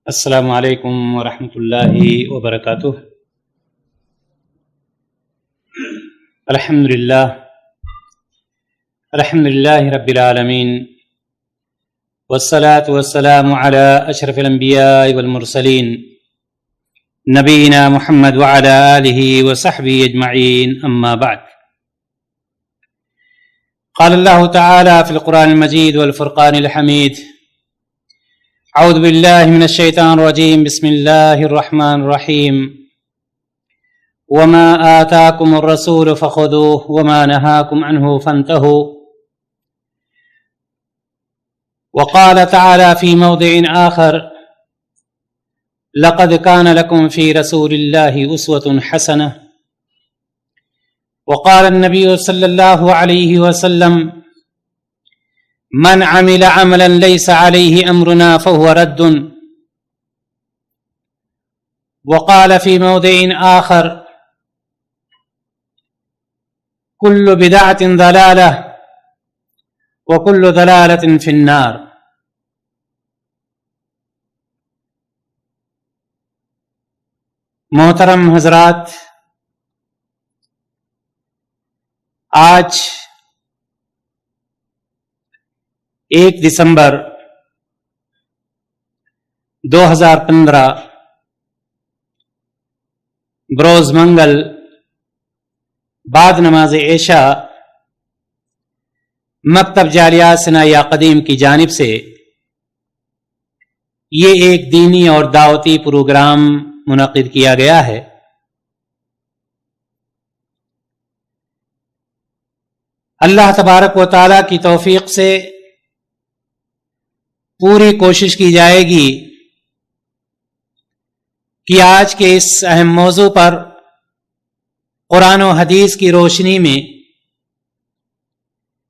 السلام علیکم ورحمۃ اللہ وبرکاتہ۔ الحمد للہ رب العالمین، والصلاة والسلام علی اشرف الانبیاء والمرسلین، نبینا محمد وعلی آلہ وصحبہ اجمعین، اما بعد۔ قال اللہ تعالی فی القرآن المجید والفرقان الحمید، اعوذ باللہ من الشیطان الرجیم، بسم اللہ الرحمن الرحیم، وما آتاکم الرسول فخذوه وما نهاکم عنہ فانتہوا۔ وقال تعالی فی موضع آخر، لقد كان لكم في رسول الله أسوة حسنة۔ وقال النبي صلی اللہ علیہ وسلم، من عمل عملا ليس عليه امرنا فهو رد۔ وقال في موضع آخر، كل بدعة ضلالة وكل ضلالة في النار۔ محترم حضرات، آج 1 دسمبر 2015 بروز منگل بعد نماز عشاء مکتب جالیات ثنائیہ قدیم کی جانب سے یہ ایک دینی اور دعوتی پروگرام منعقد کیا گیا ہے۔ اللہ تبارک و تعالی کی توفیق سے پوری کوشش کی جائے گی کہ آج کے اس اہم موضوع پر قرآن و حدیث کی روشنی میں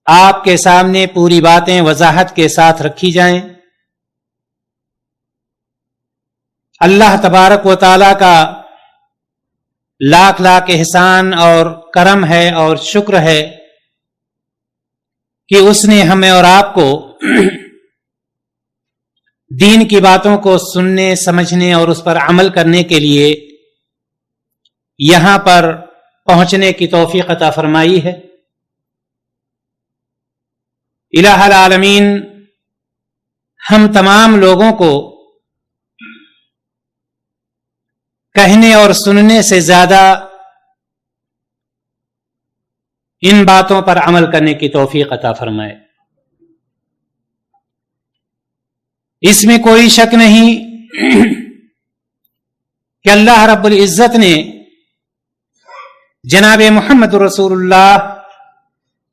آپ کے سامنے پوری باتیں وضاحت کے ساتھ رکھی جائیں۔ اللہ تبارک و تعالی کا لاکھ لاکھ احسان اور کرم ہے اور شکر ہے کہ اس نے ہمیں اور آپ کو دین کی باتوں کو سننے، سمجھنے اور اس پر عمل کرنے کے لیے یہاں پر پہنچنے کی توفیق عطا فرمائی ہے۔ الہ العالمین ہم تمام لوگوں کو کہنے اور سننے سے زیادہ ان باتوں پر عمل کرنے کی توفیق عطا فرمائے۔ اس میں کوئی شک نہیں کہ اللہ رب العزت نے جناب محمد رسول اللہ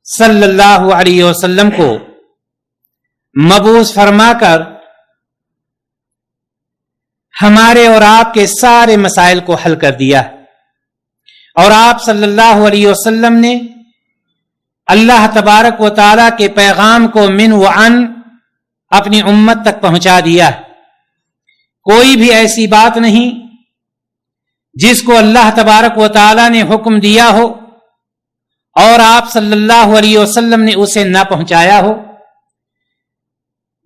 صلی اللہ علیہ وسلم کو مبعوث فرما کر ہمارے اور آپ کے سارے مسائل کو حل کر دیا، اور آپ صلی اللہ علیہ وسلم نے اللہ تبارک و تعالی کے پیغام کو من وعن اپنی امت تک پہنچا دیا۔ کوئی بھی ایسی بات نہیں جس کو اللہ تبارک و تعالی نے حکم دیا ہو اور آپ صلی اللہ علیہ وسلم نے اسے نہ پہنچایا ہو۔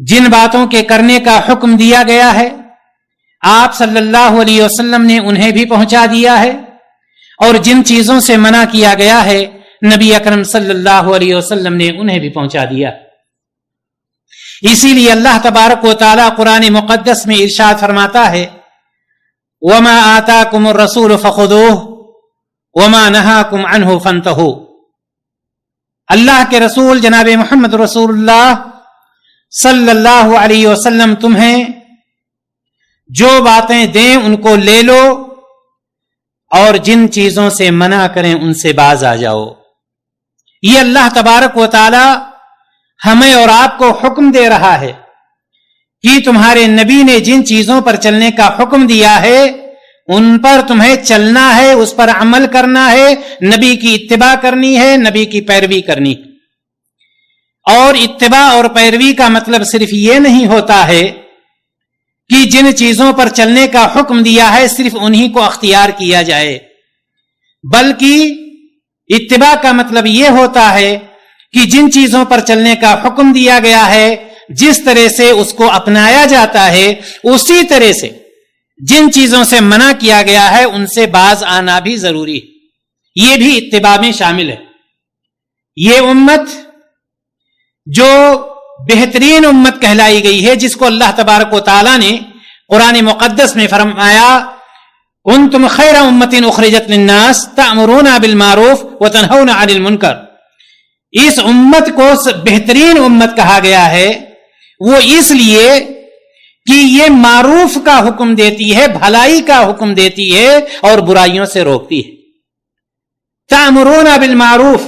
جن باتوں کے کرنے کا حکم دیا گیا ہے آپ صلی اللہ علیہ وسلم نے انہیں بھی پہنچا دیا ہے، اور جن چیزوں سے منع کیا گیا ہے نبی اکرم صلی اللہ علیہ وسلم نے انہیں بھی پہنچا دیا۔ اسی لیے اللہ تبارک و تعالی قرآن مقدس میں ارشاد فرماتا ہے، وما آتاکم الرسول فخذوه وما نهاکم عنہ فانتہوا۔ اللہ کے رسول جناب محمد رسول اللہ صلی اللہ علیہ وسلم تمہیں جو باتیں دیں ان کو لے لو، اور جن چیزوں سے منع کریں ان سے باز آ جاؤ۔ یہ اللہ تبارک و تعالی ہمیں اور آپ کو حکم دے رہا ہے کہ تمہارے نبی نے جن چیزوں پر چلنے کا حکم دیا ہے ان پر تمہیں چلنا ہے، اس پر عمل کرنا ہے، نبی کی اتباع کرنی ہے، نبی کی پیروی کرنی۔ اور اتباع اور پیروی کا مطلب صرف یہ نہیں ہوتا ہے کہ جن چیزوں پر چلنے کا حکم دیا ہے صرف انہی کو اختیار کیا جائے، بلکہ اتباع کا مطلب یہ ہوتا ہے کہ جن چیزوں پر چلنے کا حکم دیا گیا ہے جس طرح سے اس کو اپنایا جاتا ہے اسی طرح سے جن چیزوں سے منع کیا گیا ہے ان سے باز آنا بھی ضروری ہے. یہ بھی اتباع میں شامل ہے. یہ امت جو بہترین امت کہلائی گئی ہے، جس کو اللہ تبارک و تعالی نے قرآن مقدس میں فرمایا کنتم خیر امت اخرجت للناس تأمرون بالمعروف وتنہون عن المنکر، اس امت کو بہترین امت کہا گیا ہے وہ اس لیے کہ یہ معروف کا حکم دیتی ہے، بھلائی کا حکم دیتی ہے اور برائیوں سے روکتی ہے. تأمرون بالمعروف،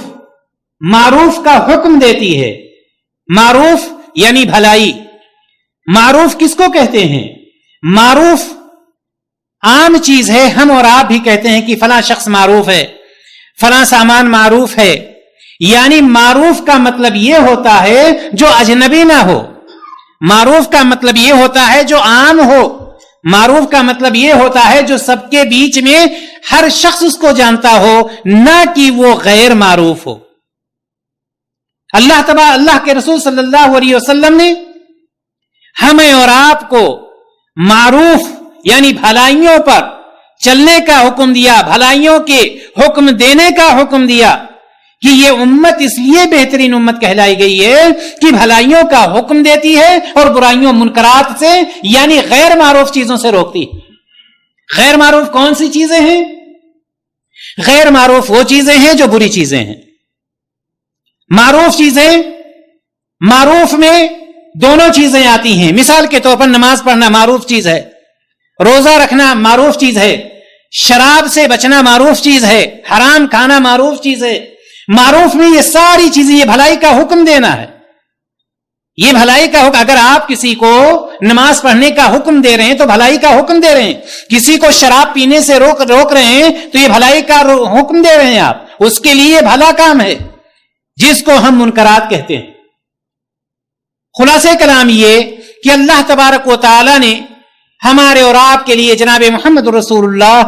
معروف کا حکم دیتی ہے. معروف یعنی بھلائی. معروف کس کو کہتے ہیں؟ معروف عام چیز ہے، ہم اور آپ بھی کہتے ہیں کہ فلاں شخص معروف ہے، فلاں سامان معروف ہے. یعنی معروف کا مطلب یہ ہوتا ہے جو اجنبی نہ ہو. معروف کا مطلب یہ ہوتا ہے جو عام ہو. معروف کا مطلب یہ ہوتا ہے جو سب کے بیچ میں ہر شخص اس کو جانتا ہو، نہ کہ وہ غیر معروف ہو. اللہ کے رسول صلی اللہ علیہ وسلم نے ہمیں اور آپ کو معروف یعنی بھلائیوں پر چلنے کا حکم دیا، بھلائیوں کے حکم دینے کا حکم دیا کہ یہ امت اس لیے بہترین امت کہلائی گئی ہے کہ بھلائیوں کا حکم دیتی ہے اور برائیوں منکرات سے یعنی غیر معروف چیزوں سے روکتی ہے. غیر معروف کون سی چیزیں ہیں؟ غیر معروف وہ چیزیں ہیں جو بری چیزیں ہیں. معروف چیزیں، معروف میں دونوں چیزیں آتی ہیں. مثال کے طور پر نماز پڑھنا معروف چیز ہے، روزہ رکھنا معروف چیز ہے، شراب سے بچنا معروف چیز ہے، حرام کھانا معروف چیز ہے. معروف میں یہ ساری چیزیں، یہ بھلائی کا حکم دینا ہے. یہ بھلائی کا حکم، اگر آپ کسی کو نماز پڑھنے کا حکم دے رہے ہیں تو بھلائی کا حکم دے رہے ہیں. کسی کو شراب پینے سے روک رہے ہیں تو یہ بھلائی کا حکم دے رہے ہیں آپ. اس کے لیے بھلا کام ہے جس کو ہم منکرات کہتے ہیں. خلاصہ کلام یہ کہ اللہ تبارک و تعالی نے ہمارے اور آپ کے لیے جناب محمد رسول اللہ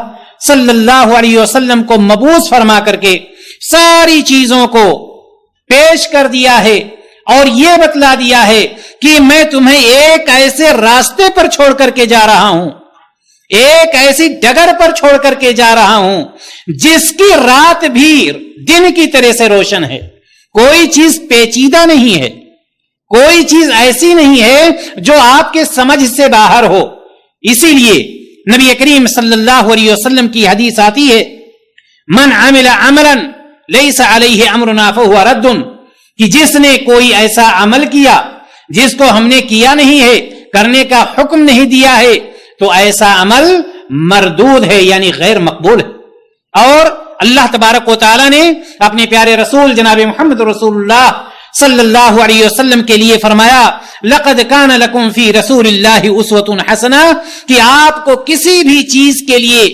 صلی اللہ علیہ وسلم کو مبعوث فرما کر کے ساری چیزوں کو پیش کر دیا ہے اور یہ بتلا دیا ہے کہ میں تمہیں ایک ایسے راستے پر چھوڑ کر کے جا رہا ہوں، ایک ایسی ڈگر پر چھوڑ کر کے جا رہا ہوں جس کی رات بھی دن کی طرح سے روشن ہے. کوئی چیز پیچیدہ نہیں ہے، کوئی چیز ایسی نہیں ہے جو آپ کے سمجھ سے باہر ہو. اسی لیے نبی کریم صلی اللہ علیہ وسلم کی حدیث آتی ہے من عمل عملا لیس علیہ امرنا فہو رد، کہ جس نے کوئی ایسا عمل کیا جس کو ہم نے کیا نہیں ہے، کرنے کا حکم نہیں دیا ہے، تو ایسا عمل مردود ہے یعنی غیر مقبول ہے. اور اللہ تبارک و تعالی نے اپنے پیارے رسول جناب محمد رسول اللہ صلی اللہ علیہ وسلم کے لیے فرمایا لقد کان لکم فی رسول اللہ اسوۃ حسنہ، کہ آپ کو کسی بھی چیز کے لیے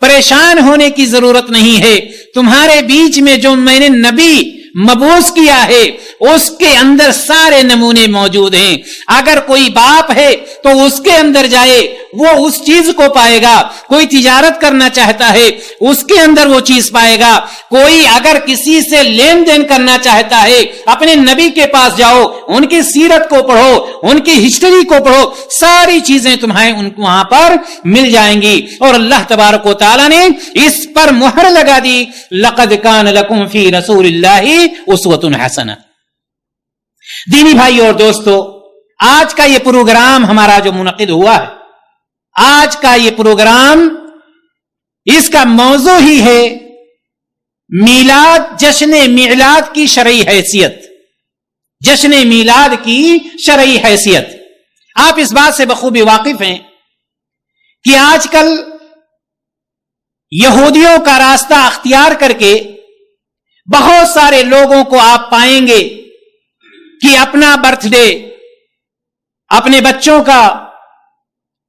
پریشان ہونے کی ضرورت نہیں ہے. تمہارے بیچ میں جو میں نے نبی مبعوث کیا ہے اس کے اندر سارے نمونے موجود ہیں. اگر کوئی باپ ہے تو اس کے اندر جائے وہ اس چیز کو پائے گا. کوئی تجارت کرنا چاہتا ہے اس کے اندر وہ چیز پائے گا. کوئی اگر کسی سے لین دین کرنا چاہتا ہے اپنے نبی کے پاس جاؤ، ان کی سیرت کو پڑھو، ان کی ہسٹری کو پڑھو، ساری چیزیں تمہیں وہاں پر مل جائیں گی. اور اللہ تبارک و تعالی نے اس پر مہر لگا دی لقد کان لکم فی رسول اللہ اسوۃ حسنہ. دینی بھائی اور دوستو، آج کا یہ پروگرام ہمارا جو منعقد ہوا ہے، آج کا یہ پروگرام، اس کا موضوع ہی ہے میلاد، جشن میلاد کی شرعی حیثیت. جشن میلاد کی شرعی حیثیت. آپ اس بات سے بخوبی واقف ہیں کہ آج کل یہودیوں کا راستہ اختیار کر کے بہت سارے لوگوں کو آپ پائیں گے کہ اپنا برتھ ڈے، اپنے بچوں کا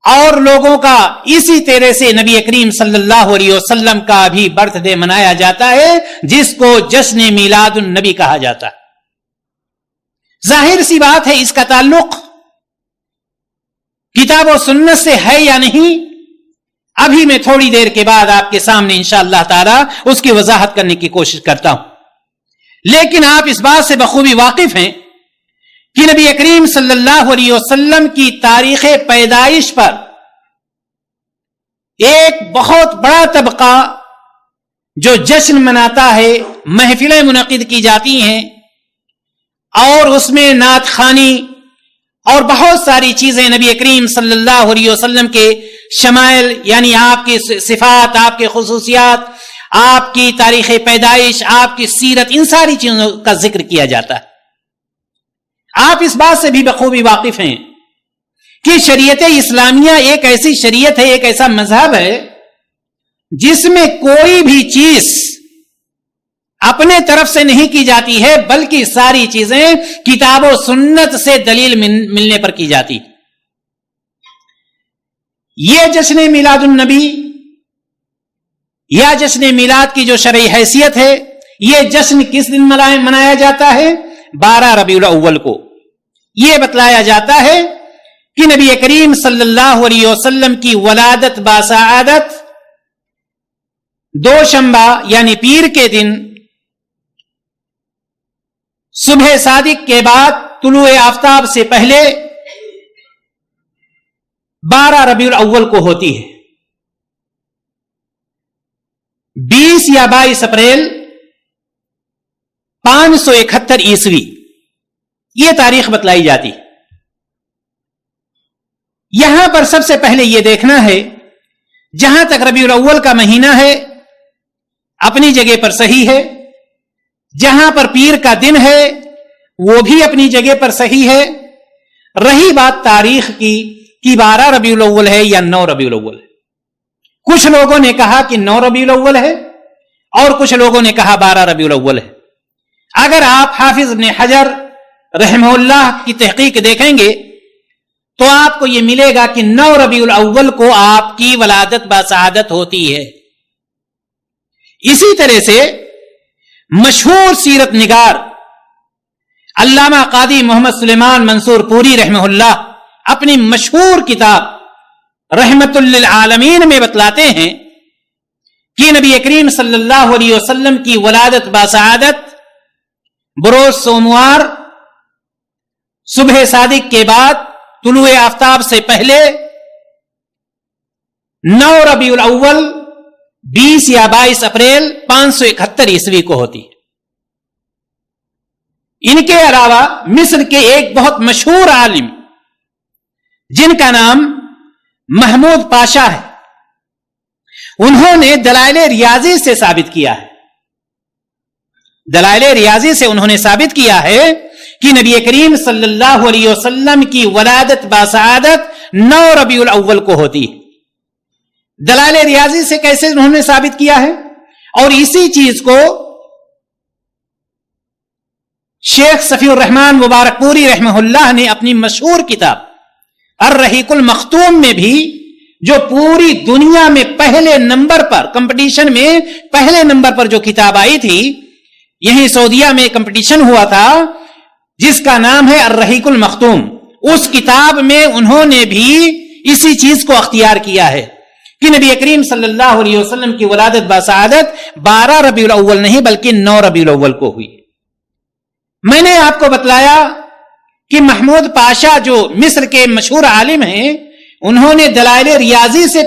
اور لوگوں کا اسی طرح سے نبی کریم صلی اللہ علیہ وسلم کا بھی برتھ ڈے منایا جاتا ہے جس کو جشن میلاد النبی کہا جاتا ہے. ظاہر سی بات ہے اس کا تعلق کتاب و سنت سے ہے یا نہیں، ابھی میں تھوڑی دیر کے بعد آپ کے سامنے انشاءاللہ تعالی اس کی وضاحت کرنے کی کوشش کرتا ہوں. لیکن آپ اس بات سے بخوبی واقف ہیں کہ نبی کریم صلی اللہ علیہ وسلم کی تاریخ پیدائش پر ایک بہت بڑا طبقہ جو جشن مناتا ہے، محفلیں منعقد کی جاتی ہیں اور اس میں نعت خوانی اور بہت ساری چیزیں نبی کریم صلی اللہ علیہ وسلم کے شمائل، یعنی آپ کی صفات، آپ کے خصوصیات، آپ کی تاریخ پیدائش، آپ کی سیرت، ان ساری چیزوں کا ذکر کیا جاتا ہے۔ آپ اس بات سے بھی بخوبی واقف ہیں کہ شریعت اسلامیہ ایک ایسی شریعت ہے، ایک ایسا مذہب ہے جس میں کوئی بھی چیز اپنے طرف سے نہیں کی جاتی ہے، بلکہ ساری چیزیں کتاب و سنت سے دلیل ملنے پر کی جاتی۔ یہ جشن میلاد النبی یا جشن میلاد کی جو شرعی حیثیت ہے، یہ جشن کس دن منایا جاتا ہے؟ 12 ربیع الاول کو۔ یہ بتلایا جاتا ہے کہ نبی کریم صلی اللہ علیہ وسلم کی ولادت باسعادت دوشنبہ یعنی پیر کے دن صبح صادق کے بعد طلوع آفتاب سے پہلے 12 ربیع الاول کو ہوتی ہے۔ 20 یا 22 اپریل 571 عیسوی یہ تاریخ بتلائی جاتی۔ یہاں پر سب سے پہلے یہ دیکھنا ہے، جہاں تک ربیع الاول کا مہینہ ہے اپنی جگہ پر صحیح ہے، جہاں پر پیر کا دن ہے وہ بھی اپنی جگہ پر صحیح ہے۔ رہی بات تاریخ کی کہ 12 ربیع الاول ہے یا 9 ربیع الاول ہے، کچھ لوگوں نے کہا کہ 9 ربیع الاول ہے اور کچھ لوگوں نے کہا 12 ربیع الاول ہے۔ اگر آپ حافظ ابن حجر رحمہ اللہ کی تحقیق دیکھیں گے تو آپ کو یہ ملے گا کہ 9 ربیع الاول کو آپ کی ولادت باسعادت ہوتی ہے۔ اسی طرح سے مشہور سیرت نگار علامہ قاضی محمد سلیمان منصور پوری رحمہ اللہ اپنی مشہور کتاب رحمت للعالمین میں بتلاتے ہیں کہ نبی کریم صلی اللہ علیہ وسلم کی ولادت باسعادت بروز سوموار صبح صادق کے بعد طلوع آفتاب سے پہلے 9 ربیع الاول 20 یا 22 اپریل 571 عیسوی کو ہوتی ہے۔ ان کے علاوہ مصر کے ایک بہت مشہور عالم جن کا نام محمود پاشا ہے، انہوں نے دلائل ریاضی سے ثابت کیا ہے، دلائل ریاضی سے انہوں نے ثابت کیا ہے کہ نبی کریم صلی اللہ علیہ وسلم کی ولادت باسعادت 9 ربیع الاول کو ہوتی ہے۔ دلائل ریاضی سے کیسے انہوں نے ثابت کیا ہے؟ اور اسی چیز کو شیخ صفی الرحمن مبارک پوری رحمہ اللہ نے اپنی مشہور کتاب الرحیق المختوم میں بھی، جو پوری دنیا میں پہلے نمبر پر کمپٹیشن میں پہلے نمبر پر جو کتاب آئی تھی، یہیں سعودیہ میں کمپٹیشن ہوا تھا جس کا نام ہے الرحیق المختوم، اس کتاب میں انہوں نے بھی اسی چیز کو اختیار کیا ہے کہ نبی کریم صلی اللہ علیہ وسلم کی ولادت باسعادت 12 ربیع الاول نہیں بلکہ 9 ربیع الاول کو ہوئی۔ میں نے آپ کو بتلایا کہ محمود پاشا جو مصر کے مشہور عالم ہیں، انہوں نے دلائل ریاضی سے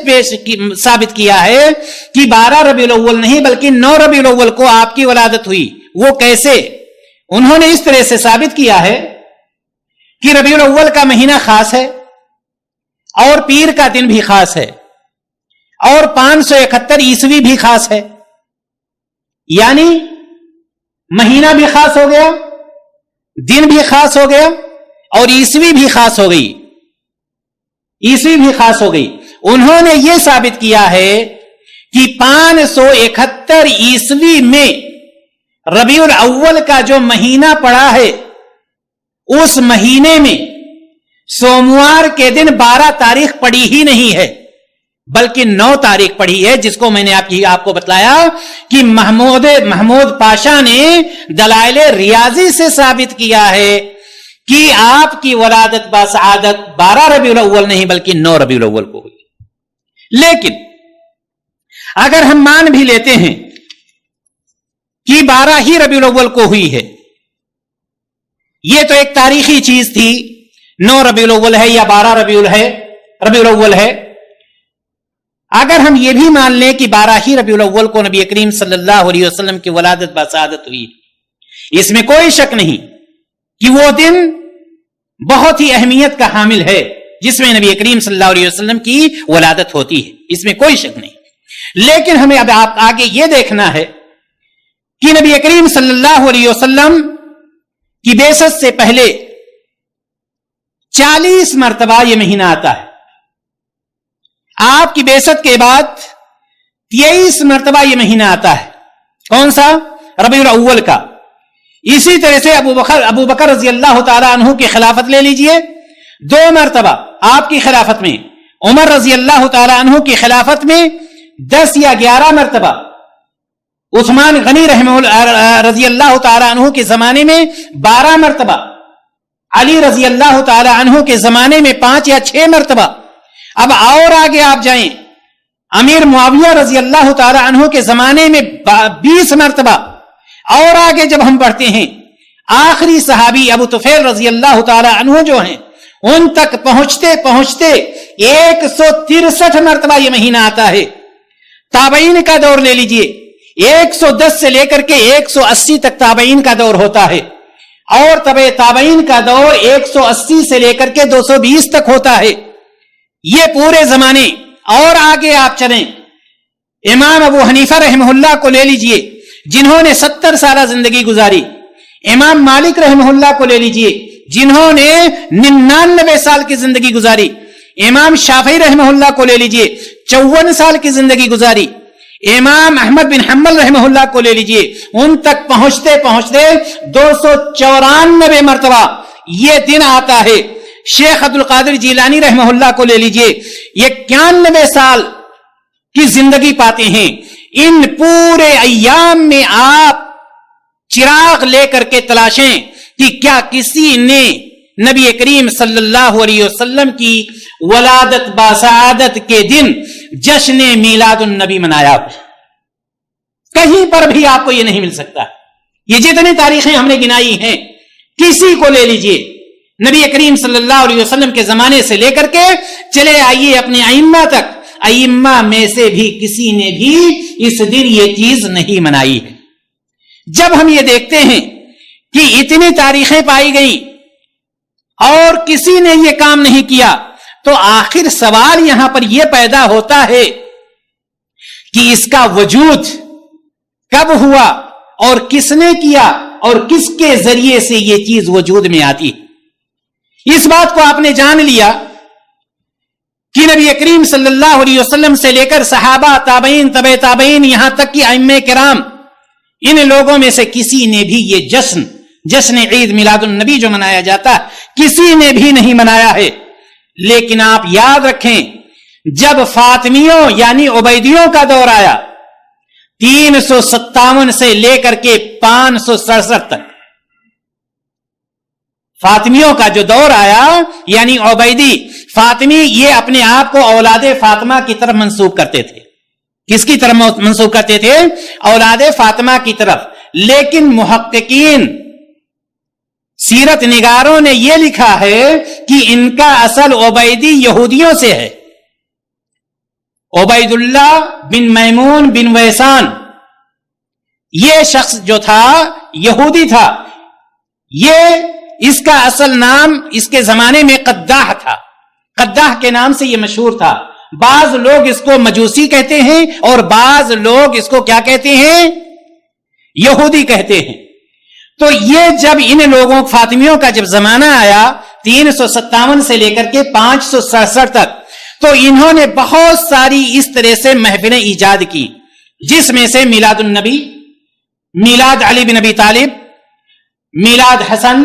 ثابت کیا ہے کہ 12 ربیع الاول نہیں بلکہ 9 ربیع الاول کو آپ کی ولادت ہوئی۔ وہ کیسے؟ انہوں نے اس طرح سے ثابت کیا ہے کہ ربیع الاول کا مہینہ خاص ہے اور پیر کا دن بھی خاص ہے اور 571 عیسوی بھی خاص ہے، یعنی مہینہ بھی خاص ہو گیا، دن بھی خاص ہو گیا اور عیسوی بھی خاص ہو گئی، عیسوی بھی خاص ہو گئی۔ انہوں نے یہ ثابت کیا ہے کہ 571 عیسوی میں ربیع الاول کا جو مہینہ پڑا ہے، اس مہینے میں سوموار کے دن 12 تاریخ پڑی ہی نہیں ہے بلکہ 9 تاریخ پڑھی ہے، جس کو میں نے آپ کو بتلایا کہ محمود پاشا نے دلائل ریاضی سے ثابت کیا ہے کہ آپ کی ولادت باسعادت 12 ربیع الاول نہیں بلکہ 9 ربیع الاول کو ہوئی۔ لیکن اگر ہم مان بھی لیتے ہیں کہ 12 ہی ربیع الاول کو ہوئی ہے، یہ تو ایک تاریخی چیز تھی، 9 ربیع الاول ہے یا 12 ربیع الاول ہے. اگر ہم یہ بھی مان لیں کہ 12 ہی ربیع الاول کو نبی کریم صلی اللہ علیہ وسلم کی ولادت بسعادت ہوئی، اس میں کوئی شک نہیں کہ وہ دن بہت ہی اہمیت کا حامل ہے جس میں نبی کریم صلی اللہ علیہ وسلم کی ولادت ہوتی ہے، اس میں کوئی شک نہیں. لیکن ہمیں اب آگے یہ دیکھنا ہے کہ نبی کریم صلی اللہ علیہ وسلم کی بعثت سے پہلے 40 مرتبہ یہ مہینہ آتا ہے. آپ کی بعثت کے بعد 23 مرتبہ یہ مہینہ آتا ہے. کون سا؟ ربیع الاول کا. اسی طرح سے ابو بکر رضی اللہ تعالی عنہ کی خلافت لے لیجئے، 2 مرتبہ آپ کی خلافت میں. عمر رضی اللہ تعالی عنہ کی خلافت میں 10 یا 11 مرتبہ. عثمان غنی رضی اللہ تعالی عنہ کے زمانے میں 12 مرتبہ. علی رضی اللہ تعالی عنہ کے زمانے میں 5 یا 6 مرتبہ. اب اور آگے آپ جائیں، امیر معاویہ رضی اللہ تعالی عنہ کے زمانے میں 20 مرتبہ. اور آگے جب ہم پڑھتے ہیں، آخری صحابی ابو طفیل رضی اللہ تعالی عنہ جو ہیں، ان تک پہنچتے پہنچتے 163 مرتبہ یہ مہینہ آتا ہے. تابعین کا دور لے لیجئے، 110 سے لے کر کے 180 تک تابعین کا دور ہوتا ہے، اور تابعین کا دور 180 سے لے کر کے 220 تک ہوتا ہے. یہ پورے زمانے. اور آگے آپ چلیں، امام ابو حنیفہ رحمہ اللہ کو لے لیجئے جنہوں نے 70 سالہ زندگی گزاری. امام مالک رحمہ اللہ کو لے لیجئے جنہوں نے 99 سال کی زندگی گزاری. امام شافعی رحمہ اللہ کو لے لیجئے 54 سال کی زندگی گزاری. امام احمد بن حنبل رحمہ اللہ کو لے لیجئے، ان تک پہنچتے پہنچتے 294 مرتبہ یہ دن آتا ہے. شیخ عبد القادر جیلانی رحمہ اللہ کو لے لیجئے، یہ 91 سال کی زندگی پاتے ہیں. ان پورے ایام میں آپ چراغ لے کر کے تلاشیں کہ کیا کسی نے نبی کریم صلی اللہ علیہ وسلم کی ولادت بسعادت کے دن جشن میلاد النبی منایا ہو. کہیں پر بھی آپ کو یہ نہیں مل سکتا. یہ جتنی تاریخیں ہم نے گنائی ہیں، کسی کو لے لیجئے، نبی کریم صلی اللہ علیہ وسلم کے زمانے سے لے کر کے چلے آئیے اپنے ائمہ تک، ائمہ میں سے بھی کسی نے بھی اس دن یہ چیز نہیں منائی ہے. جب ہم یہ دیکھتے ہیں کہ اتنی تاریخیں پائی گئیں اور کسی نے یہ کام نہیں کیا، تو آخر سوال یہاں پر یہ پیدا ہوتا ہے کہ اس کا وجود کب ہوا اور کس نے کیا اور کس کے ذریعے سے یہ چیز وجود میں آتی. اس بات کو آپ نے جان لیا کہ نبی کریم صلی اللہ علیہ وسلم سے لے کر صحابہ، تابعین، تبع تابعین، یہاں تک کہ ائمہ کرام، ان لوگوں میں سے کسی نے بھی یہ جشن عید میلاد النبی جو منایا جاتا کسی نے بھی نہیں منایا ہے. لیکن آپ یاد رکھیں، جب فاطمیوں یعنی عبیدیوں کا دور آیا 357 سے لے کر کے 567 تک، فاطمیوں کا جو دور آیا یعنی عبیدی فاطمی، یہ اپنے آپ کو اولاد فاطمہ کی طرف منسوب کرتے تھے. کس کی طرف منسوب کرتے تھے؟ اولاد فاطمہ کی طرف. لیکن محققین، سیرت نگاروں نے یہ لکھا ہے کہ ان کا اصل عبیدی یہودیوں سے ہے. عبید اللہ بن میمون بن ویسان، یہ شخص جو تھا یہودی تھا. اس کا اصل نام اس کے زمانے میں قداح تھا. قداح کے نام سے یہ مشہور تھا. بعض لوگ اس کو مجوسی کہتے ہیں اور بعض لوگ اس کو کیا کہتے ہیں؟ یہودی کہتے ہیں. تو یہ جب ان لوگوں فاطمیوں کا جب زمانہ آیا 357 سے لے کر کے 567 تک، تو انہوں نے بہت ساری اس طرح سے محفلیں ایجاد کی، جس میں سے میلاد النبی، میلاد علی بن ابی طالب، میلاد حسن،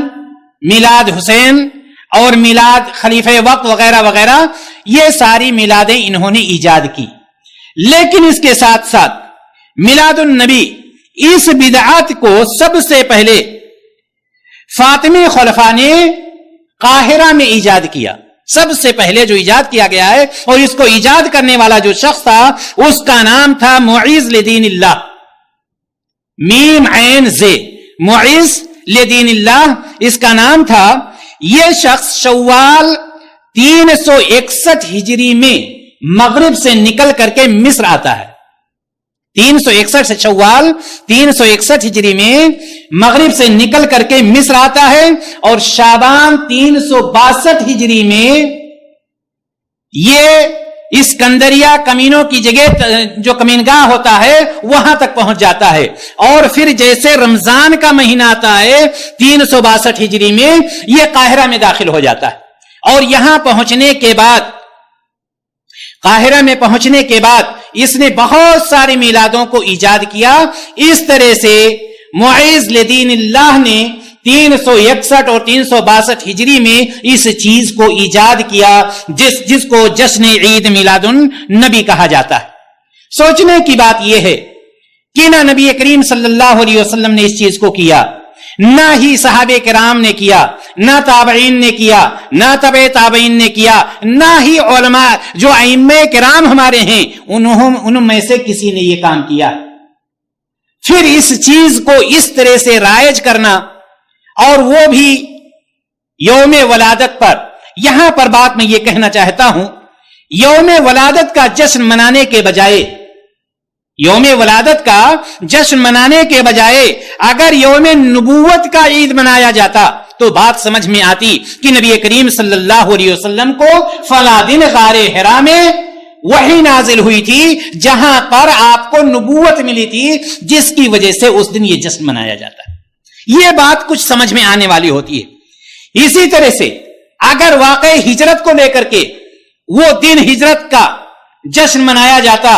میلاد حسین اور میلاد خلیفہ وقت وغیرہ وغیرہ، یہ ساری میلادیں انہوں نے ایجاد کی. لیکن اس کے ساتھ ساتھ میلاد النبی، اس بدعت کو سب سے پہلے فاطمی خلفاء نے قاہرہ میں ایجاد کیا. سب سے پہلے جو ایجاد کیا گیا ہے، اور اس کو ایجاد کرنے والا جو شخص تھا اس کا نام تھا معیز لدین اللہ، میم عین زے، معیز لدین اللہ اس کا نام تھا، یہ شخص شوال 361 ہجری میں مغرب سے نکل کر کے مصر آتا ہے. 361 سے شوال 361 ہجری میں مغرب سے نکل کر کے مصر آتا ہے، اور شعبان 362 ہجری میں یہ اسکندریہ کمینوں کی جگہ جو کمینگاہ ہوتا ہے وہاں تک پہنچ جاتا ہے. اور پھر جیسے رمضان کا مہینہ آتا ہے 362 ہجری میں یہ قاہرہ میں داخل ہو جاتا ہے. اور یہاں پہنچنے کے بعد، قاہرہ میں پہنچنے کے بعد اس نے بہت سارے میلادوں کو ایجاد کیا. اس طرح سے معیز لدین اللہ نے 361 اور 362 ہجری میں اس چیز کو ایجاد کیا جس کو جشن عید میلاد النبی کہا جاتا ہے. سوچنے کی بات یہ ہے کہ نہ نبی کریم صلی اللہ علیہ وسلم نے اس چیز کو کیا، نہ ہی صحابہ کرام نے کیا، نہ تابعین نے کیا، نہ تبع تابعین نے کیا، نہ ہی علماء جو ائمہ کرام ہمارے ہیں ان میں سے کسی نے یہ کام کیا. پھر اس چیز کو اس طرح سے رائج کرنا، اور وہ بھی یوم ولادت پر. یہاں پر بات میں یہ کہنا چاہتا ہوں، یوم ولادت کا جشن منانے کے بجائے، یوم ولادت کا جشن منانے کے بجائے اگر یوم نبوت کا عید منایا جاتا تو بات سمجھ میں آتی کہ نبی کریم صلی اللہ علیہ وسلم کو فلاں دن غار حرا میں وحی نازل ہوئی تھی جہاں پر آپ کو نبوت ملی تھی، جس کی وجہ سے اس دن یہ جشن منایا جاتا ہے. یہ بات کچھ سمجھ میں آنے والی ہوتی ہے. اسی طرح سے اگر واقع ہجرت کو لے کر کے وہ دن ہجرت کا جشن منایا جاتا،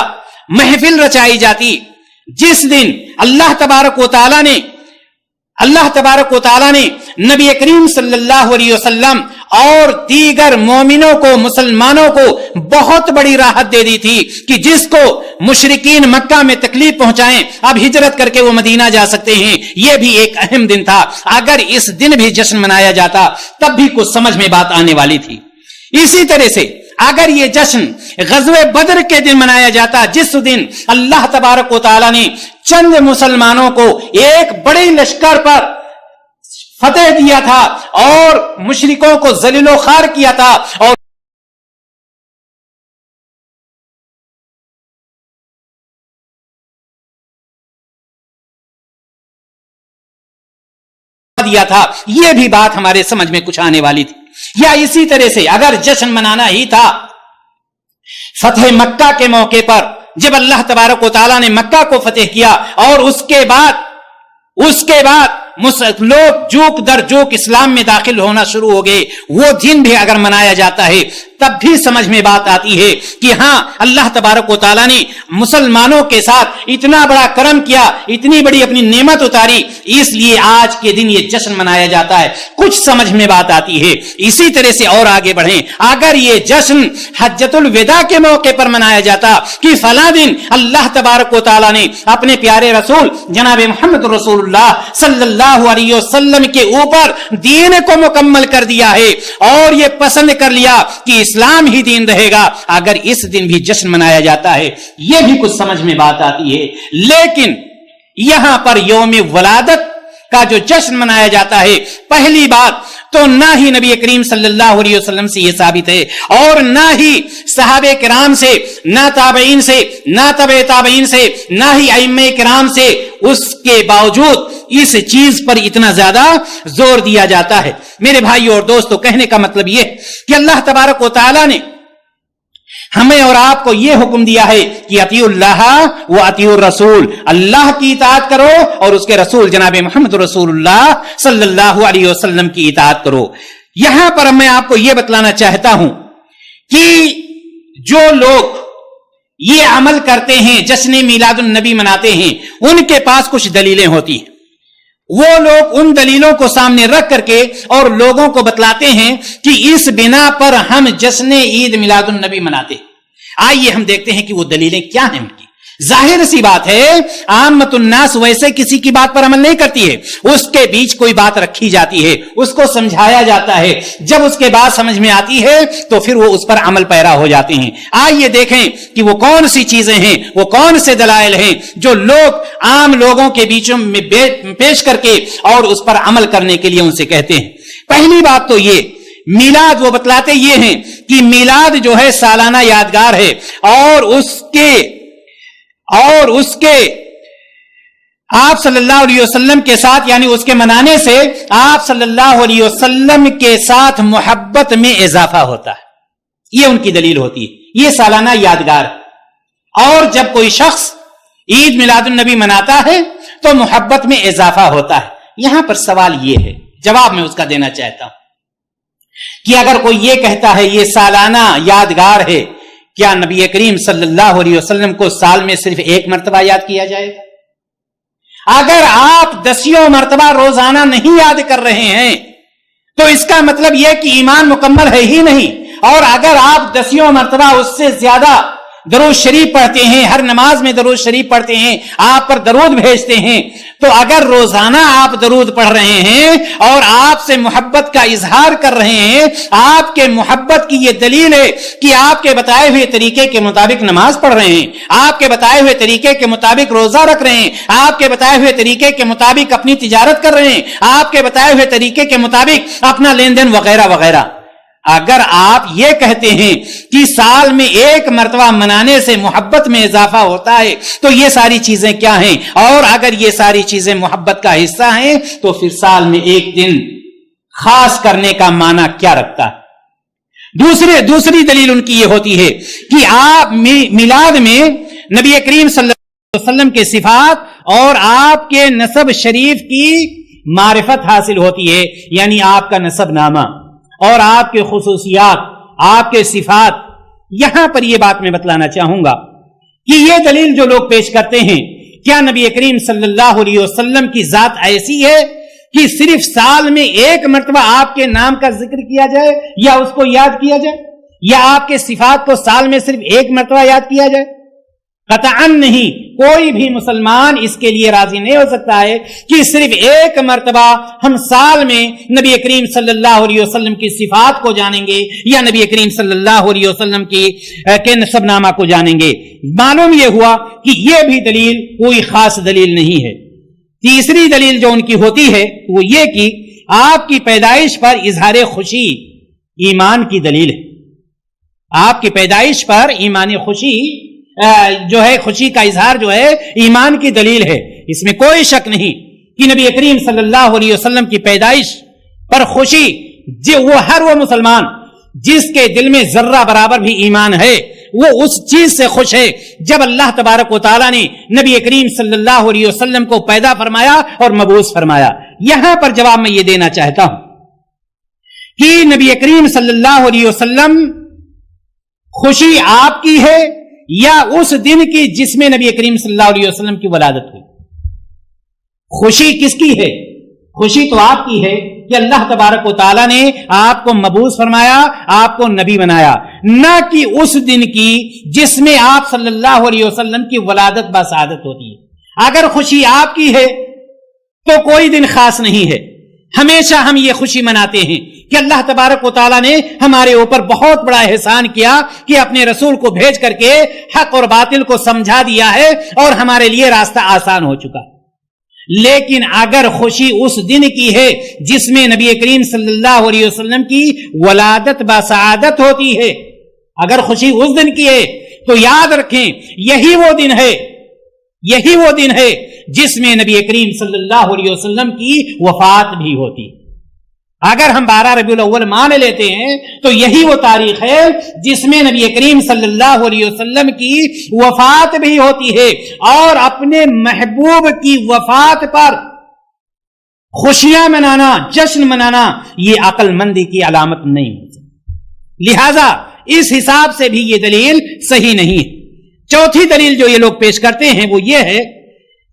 محفل رچائی جاتی، جس دن اللہ تبارک و تعالی نے نبی کریم صلی اللہ علیہ وسلم اور دیگر مومنوں کو، مسلمانوں کو بہت بڑی راحت دے دی تھی کہ جس کو مشرکین مکہ میں تکلیف پہنچائیں اب ہجرت کر کے وہ مدینہ جا سکتے ہیں. یہ بھی ایک اہم دن تھا. اگر اس دن بھی جشن منایا جاتا تب بھی کچھ سمجھ میں بات آنے والی تھی. اسی طرح سے اگر یہ جشن غزوہ بدر کے دن منایا جاتا، جس دن اللہ تبارک و تعالی نے چند مسلمانوں کو ایک بڑے لشکر پر فتح دیا تھا اور مشرکوں کو ذلیل و خوار کیا تھا اور دیا تھا، یہ بھی بات ہمارے سمجھ میں کچھ آنے والی تھی. یا اسی طرح سے اگر جشن منانا ہی تھا فتح مکہ کے موقع پر، جب اللہ تبارک و تعالیٰ نے مکہ کو فتح کیا اور اس کے بعد لوگ جوک در جوک اسلام میں داخل ہونا شروع ہو گئے، وہ دن بھی اگر منایا جاتا ہے تب بھی سمجھ میں بات آتی ہے کہ ہاں اللہ تبارک و تعالیٰ نے مسلمانوں کے ساتھ اتنا بڑا کرم کیا، اتنی بڑی اپنی نعمت اتاری، اس لیے آج کے دن یہ جشن منایا جاتا ہے. کچھ سمجھ میں بات آتی ہے. اسی طرح سے اور آگے بڑھیں، اگر یہ جشن حجۃ الوداع کے موقع پر منایا جاتا کہ فلاں دن اللہ تبارک و تعالیٰ نے اپنے پیارے رسول جناب محمد رسول اللہ صلی اللہ علیہ وسلم کے اوپر دین کو مکمل کر دیا ہے اور یہ پسند کر لیا کہ اسلام ہی دین رہے گا، اگر اس دن بھی جشن منایا جاتا ہے یہ بھی کچھ سمجھ میں بات آتی ہے. لیکن یہاں پر یوم ولادت کا جو جشن منایا جاتا ہے، پہلی بات تو نہ ہی نبی کریم صلی اللہ علیہ وسلم سے یہ ثابت ہے اور نہ ہی صحابہ کرام سے، نہ تابعین سے، نہ تبع تابعین سے، نہ ہی ائمہ کرام سے. اس کے باوجود اس چیز پر اتنا زیادہ زور دیا جاتا ہے. میرے بھائیو اور دوستو، کہنے کا مطلب یہ کہ اللہ تبارک و تعالی نے ہمیں اور آپ کو یہ حکم دیا ہے کہ اطیعوا اللہ و اطیعوا الرسول، اللہ کی اطاعت کرو اور اس کے رسول جناب محمد رسول اللہ صلی اللہ علیہ وسلم کی اطاعت کرو. یہاں پر میں آپ کو یہ بتلانا چاہتا ہوں کہ جو لوگ یہ عمل کرتے ہیں، جشن میلاد النبی مناتے ہیں، ان کے پاس کچھ دلیلیں ہوتی ہیں. وہ لوگ ان دلیلوں کو سامنے رکھ کر کے اور لوگوں کو بتلاتے ہیں کہ اس بنا پر ہم جشن عید میلاد النبی مناتے ہیں. آئیے ہم دیکھتے ہیں کہ وہ دلیلیں کیا ہیں ان کی. ظاہر سی بات ہے عامت الناس ویسے کسی کی بات پر عمل نہیں کرتی ہے، اس کے بیچ کوئی بات رکھی جاتی ہے، اس کو سمجھایا جاتا ہے، جب اس کے بعد سمجھ میں آتی ہے تو پھر وہ اس پر عمل پیرا ہو جاتے ہیں۔ آئیے دیکھیں کہ وہ کون سی چیزیں ہیں، وہ کون سے دلائل ہیں جو لوگ عام لوگوں کے بیچوں میں پیش کر کے اور اس پر عمل کرنے کے لیے ان سے کہتے ہیں۔ پہلی بات تو یہ میلاد، وہ بتلاتے یہ ہیں کہ میلاد جو ہے سالانہ یادگار ہے، اور اس کے آپ صلی اللہ علیہ وسلم کے ساتھ، یعنی اس کے منانے سے آپ صلی اللہ علیہ وسلم کے ساتھ محبت میں اضافہ ہوتا ہے، یہ ان کی دلیل ہوتی ہے، یہ سالانہ یادگار ہے۔ اور جب کوئی شخص عید میلاد النبی مناتا ہے تو محبت میں اضافہ ہوتا ہے۔ یہاں پر سوال یہ ہے، جواب میں اس کا دینا چاہتا ہوں کہ اگر کوئی یہ کہتا ہے یہ سالانہ یادگار ہے، کیا نبی کریم صلی اللہ علیہ وسلم کو سال میں صرف ایک مرتبہ یاد کیا جائے گا؟ اگر آپ 10 مرتبہ روزانہ نہیں یاد کر رہے ہیں تو اس کا مطلب یہ کہ ایمان مکمل ہے ہی نہیں۔ اور اگر آپ 10 مرتبہ اس سے زیادہ درود شریف پڑھتے ہیں، ہر نماز میں درود شریف پڑھتے ہیں، آپ پر درود بھیجتے ہیں، تو اگر روزانہ آپ درود پڑھ رہے ہیں اور آپ سے محبت کا اظہار کر رہے ہیں، آپ کے محبت کی یہ دلیل ہے کہ آپ کے بتائے ہوئے طریقے کے مطابق نماز پڑھ رہے ہیں، آپ کے بتائے ہوئے طریقے کے مطابق روزہ رکھ رہے ہیں، آپ کے بتائے ہوئے طریقے کے مطابق اپنی تجارت کر رہے ہیں، آپ کے بتائے ہوئے طریقے کے مطابق اپنا لین دین وغیرہ وغیرہ۔ اگر آپ یہ کہتے ہیں کہ سال میں ایک مرتبہ منانے سے محبت میں اضافہ ہوتا ہے تو یہ ساری چیزیں کیا ہیں؟ اور اگر یہ ساری چیزیں محبت کا حصہ ہیں تو پھر سال میں ایک دن خاص کرنے کا معنی کیا رکھتا ہے؟ دوسری دلیل ان کی یہ ہوتی ہے کہ آپ میلاد میں نبی کریم صلی اللہ علیہ وسلم کے صفات اور آپ کے نسب شریف کی معرفت حاصل ہوتی ہے، یعنی آپ کا نسب نامہ اور آپ کے خصوصیات، آپ کے صفات۔ یہاں پر یہ بات میں بتلانا چاہوں گا کہ یہ دلیل جو لوگ پیش کرتے ہیں، کیا نبی کریم صلی اللہ علیہ وسلم کی ذات ایسی ہے کہ صرف سال میں ایک مرتبہ آپ کے نام کا ذکر کیا جائے یا اس کو یاد کیا جائے، یا آپ کے صفات کو سال میں صرف ایک مرتبہ یاد کیا جائے؟ قطعاً نہیں، کوئی بھی مسلمان اس کے لیے راضی نہیں ہو سکتا ہے کہ صرف ایک مرتبہ ہم سال میں نبی کریم صلی اللہ علیہ وسلم کی صفات کو جانیں گے یا نبی کریم صلی اللہ علیہ وسلم کے نسب نامہ کو جانیں گے۔ معلوم یہ ہوا کہ یہ بھی دلیل کوئی خاص دلیل نہیں ہے۔ تیسری دلیل جو ان کی ہوتی ہے وہ یہ کہ آپ کی پیدائش پر اظہار خوشی ایمان کی دلیل ہے۔ آپ کی پیدائش پر ایمان خوشی جو ہے، خوشی کا اظہار جو ہے ایمان کی دلیل ہے۔ اس میں کوئی شک نہیں کہ نبی کریم صلی اللہ علیہ وسلم کی پیدائش پر خوشی، ہر وہ مسلمان جس کے دل میں ذرہ برابر بھی ایمان ہے وہ اس چیز سے خوش ہے جب اللہ تبارک و تعالیٰ نے نبی کریم صلی اللہ علیہ وسلم کو پیدا فرمایا اور مبعوث فرمایا۔ یہاں پر جواب میں یہ دینا چاہتا ہوں کہ نبی کریم صلی اللہ علیہ وسلم خوشی آپ کی ہے یا اس دن کی جس میں نبی کریم صلی اللہ علیہ وسلم کی ولادت ہوئی؟ خوشی کس کی ہے؟ خوشی تو آپ کی ہے کہ اللہ تبارک و تعالیٰ نے آپ کو مبعوث فرمایا، آپ کو نبی بنایا، نہ کہ اس دن کی جس میں آپ صلی اللہ علیہ وسلم کی ولادت بسعادت ہوتی ہے۔ اگر خوشی آپ کی ہے تو کوئی دن خاص نہیں ہے، ہمیشہ ہم یہ خوشی مناتے ہیں کہ اللہ تبارک و تعالیٰ نے ہمارے اوپر بہت بڑا احسان کیا کہ اپنے رسول کو بھیج کر کے حق اور باطل کو سمجھا دیا ہے اور ہمارے لیے راستہ آسان ہو چکا۔ لیکن اگر خوشی اس دن کی ہے جس میں نبی کریم صلی اللہ علیہ وسلم کی ولادت بسعادت ہوتی ہے، اگر خوشی اس دن کی ہے تو یاد رکھیں یہی وہ دن ہے جس میں نبی کریم صلی اللہ علیہ وسلم کی وفات بھی ہوتی۔ اگر ہم 12 ربیع الاول مان لیتے ہیں تو یہی وہ تاریخ ہے جس میں نبی کریم صلی اللہ علیہ وسلم کی وفات بھی ہوتی ہے، اور اپنے محبوب کی وفات پر خوشیاں منانا، جشن منانا، یہ عقل مندی کی علامت نہیں ہے۔ لہذا اس حساب سے بھی یہ دلیل صحیح نہیں ہے۔ چوتھی دلیل جو یہ لوگ پیش کرتے ہیں وہ یہ ہے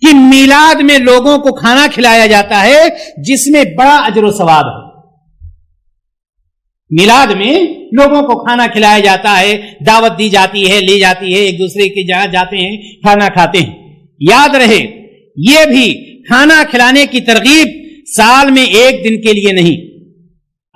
کہ میلاد میں لوگوں کو کھانا کھلایا جاتا ہے جس میں بڑا اجر و ثواب ہے۔ میلاد میں لوگوں کو کھانا کھلایا جاتا ہے، دعوت دی جاتی ہے، لی جاتی ہے، ایک دوسرے کی جگہ جاتے ہیں، کھانا کھاتے ہیں۔ یاد رہے یہ بھی کھانا کھلانے کی ترغیب سال میں ایک دن کے لیے نہیں،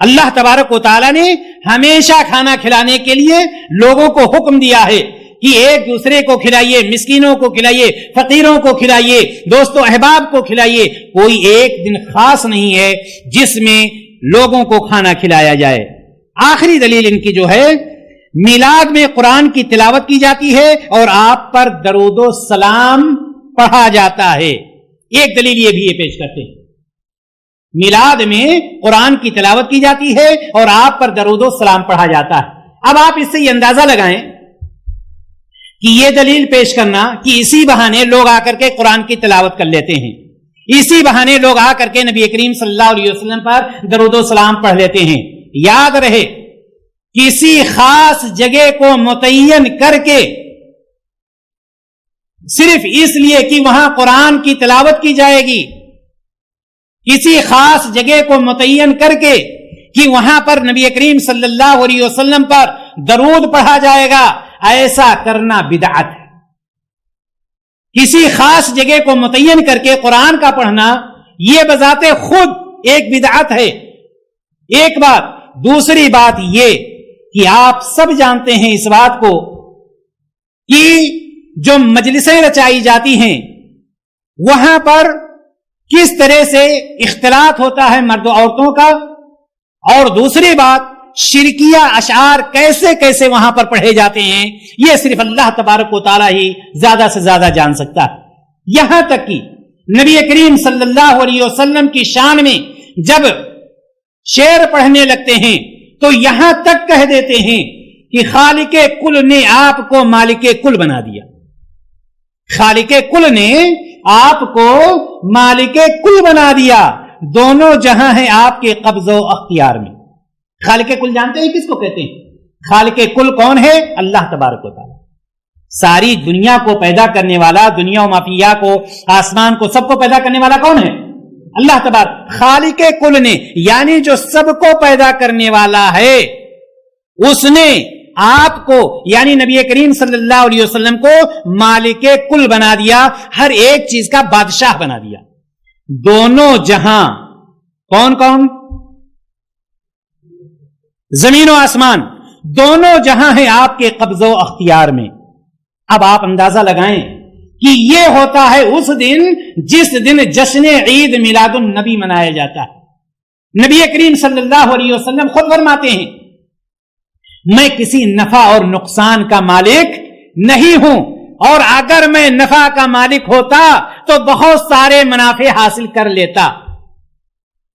اللہ تبارک و تعالیٰ نے ہمیشہ کھانا کھلانے کے لیے لوگوں کو حکم دیا ہے کہ ایک دوسرے کو کھلائیے، مسکینوں کو کھلائیے، فقیروں کو کھلائیے، دوست و احباب کو کھلائیے۔ کوئی ایک دن خاص نہیں ہے جس میں لوگوں کو کھانا کھلایا جائے۔ آخری دلیل ان کی جو ہے، میلاد میں قرآن کی تلاوت کی جاتی ہے اور آپ پر درود و سلام پڑھا جاتا ہے۔ ایک دلیل یہ بھی یہ پیش کرتے ہیں، میلاد میں قرآن کی تلاوت کی جاتی ہے اور آپ پر درود و سلام پڑھا جاتا ہے۔ اب آپ اس سے یہ اندازہ لگائیں کہ یہ دلیل پیش کرنا کہ اسی بہانے لوگ آ کر کے قرآن کی تلاوت کر لیتے ہیں، اسی بہانے لوگ آ کر کے نبی کریم صلی اللہ علیہ وسلم پر درود و سلام پڑھ لیتے ہیں۔ یاد رہے کسی خاص جگہ کو متعین کر کے صرف اس لیے کہ وہاں قرآن کی تلاوت کی جائے گی، کسی خاص جگہ کو متعین کر کے کہ وہاں پر نبی کریم صلی اللہ علیہ وسلم پر درود پڑھا جائے گا، ایسا کرنا بدعت ہے۔ کسی خاص جگہ کو متعین کر کے قرآن کا پڑھنا یہ بذات خود ایک بدعت ہے۔ ایک بات۔ دوسری بات یہ کہ آپ سب جانتے ہیں اس بات کو کہ جو مجلسیں رچائی جاتی ہیں وہاں پر کس طرح سے اختلاط ہوتا ہے مرد و عورتوں کا، اور دوسری بات شرکیہ اشعار کیسے کیسے وہاں پر پڑھے جاتے ہیں، یہ صرف اللہ تبارک و تعالیٰ ہی زیادہ سے زیادہ جان سکتا ہے۔ یہاں تک کہ نبی کریم صلی اللہ علیہ وسلم کی شان میں جب شعر پڑھنے لگتے ہیں تو یہاں تک کہہ دیتے ہیں کہ خالق کل نے آپ کو مالک کل بنا دیا، خالق کل نے آپ کو مالک کل بنا دیا، دونوں جہاں ہیں آپ کے قبض و اختیار میں۔ خالق کل جانتے ہیں کس کو کہتے ہیں؟ خالق کل کون ہے؟ اللہ تبارک و تعالی۔ ساری دنیا کو پیدا کرنے والا، دنیا و مافیہ کو، آسمان کو، سب کو پیدا کرنے والا کون ہے؟ اللہ تبارک۔ خالق کل نے یعنی جو سب کو پیدا کرنے والا ہے، اس نے آپ کو یعنی نبی کریم صلی اللہ علیہ وسلم کو مالک کل بنا دیا، ہر ایک چیز کا بادشاہ بنا دیا۔ دونوں جہاں کون کون؟ زمین و آسمان، دونوں جہاں ہیں آپ کے قبض و اختیار میں۔ اب آپ اندازہ لگائیں کہ یہ ہوتا ہے اس دن جس دن جشن عید میلاد النبی منایا جاتا ہے۔ نبی کریم صلی اللہ علیہ وسلم خود فرماتے ہیں، میں کسی نفع اور نقصان کا مالک نہیں ہوں، اور اگر میں نفع کا مالک ہوتا تو بہت سارے منافع حاصل کر لیتا۔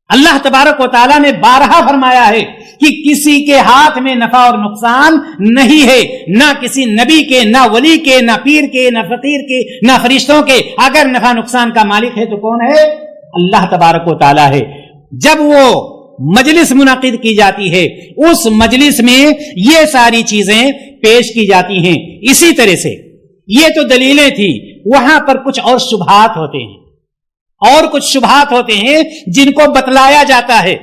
اللہ تبارک و تعالیٰ نے بارہا فرمایا ہے کہ کسی کے ہاتھ میں نفع اور نقصان نہیں ہے، نہ کسی نبی کے، نہ ولی کے، نہ پیر کے، نہ فقیر کے، نہ فرشتوں کے۔ اگر نفع نقصان کا مالک ہے تو کون ہے؟ اللہ تبارک و تعالیٰ ہے۔ جب وہ مجلس منعقد کی جاتی ہے، اس مجلس میں یہ ساری چیزیں پیش کی جاتی ہیں۔ اسی طرح سے یہ تو دلیلیں تھی، وہاں پر کچھ اور شبہات ہوتے ہیں، اور کچھ شبہات ہوتے ہیں جن کو بتلایا جاتا ہے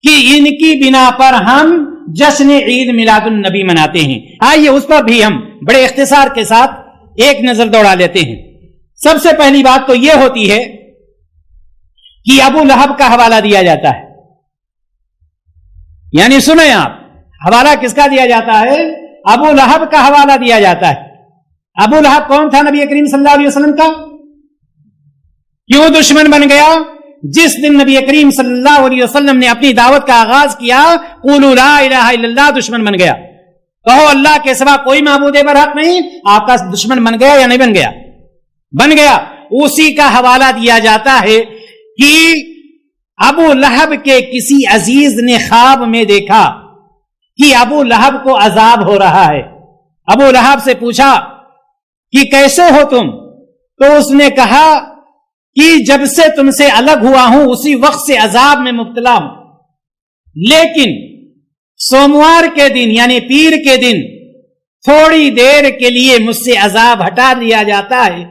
کہ ان کی بنا پر ہم جشن عید میلاد النبی مناتے ہیں۔ آئیے اس پر بھی ہم بڑے اختصار کے ساتھ ایک نظر دوڑا لیتے ہیں۔ سب سے پہلی بات تو یہ ہوتی ہے کہ ابو لہب کا حوالہ دیا جاتا ہے، یعنی سنیں آپ، حوالہ کس کا دیا جاتا ہے؟ ابو لہب کا حوالہ دیا جاتا ہے۔ ابو لہب کون تھا نبی کریم صلی اللہ علیہ وسلم کا؟ کیوں دشمن بن گیا؟ جس دن نبی کریم صلی اللہ علیہ وسلم نے اپنی دعوت کا آغاز کیا، قولوا لا الہ الا اللہ، دشمن بن گیا۔ کہو اللہ کے سوا کوئی معبود برحق نہیں، آپ کا دشمن بن گیا یا نہیں بن گیا؟ بن گیا۔ اسی کا حوالہ دیا جاتا ہے کہ ابو لہب کے کسی عزیز نے خواب میں دیکھا کہ ابو لہب کو عذاب ہو رہا ہے۔ ابو لہب سے پوچھا کہ کیسے ہو تم؟ تو اس نے کہا کہ جب سے تم سے الگ ہوا ہوں اسی وقت سے عذاب میں مبتلا ہوں، لیکن سوموار کے دن یعنی پیر کے دن تھوڑی دیر کے لیے مجھ سے عذاب ہٹا لیا جاتا ہے،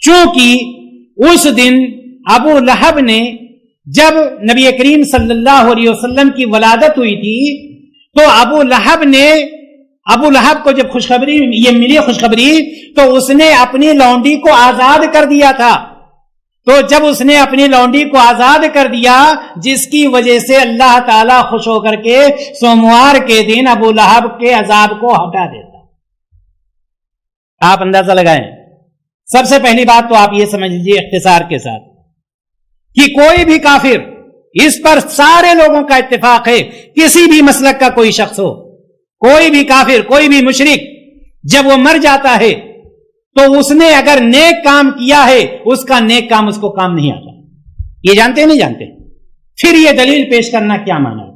چونکہ اس دن ابو لہب نے جب نبی کریم صلی اللہ علیہ وسلم کی ولادت ہوئی تھی تو ابو لہب کو جب خوشخبری یہ ملی خوشخبری تو اس نے اپنی لونڈی کو آزاد کر دیا تھا. تو جب اس نے اپنی لونڈی کو آزاد کر دیا جس کی وجہ سے اللہ تعالیٰ خوش ہو کر کے سوموار کے دن ابو لہب کے عذاب کو ہٹا دیتا. آپ اندازہ لگائیں. سب سے پہلی بات تو آپ یہ سمجھ لیجیے اختصار کے ساتھ کہ کوئی بھی کافر، اس پر سارے لوگوں کا اتفاق ہے، کسی بھی مسلک کا کوئی شخص ہو، کوئی بھی کافر، کوئی بھی مشرک، جب وہ مر جاتا ہے تو اس نے اگر نیک کام کیا ہے اس کا نیک کام اس کو کام نہیں آتا. یہ جانتے نہیں جانتے؟ پھر یہ دلیل پیش کرنا کیا معنی ہے؟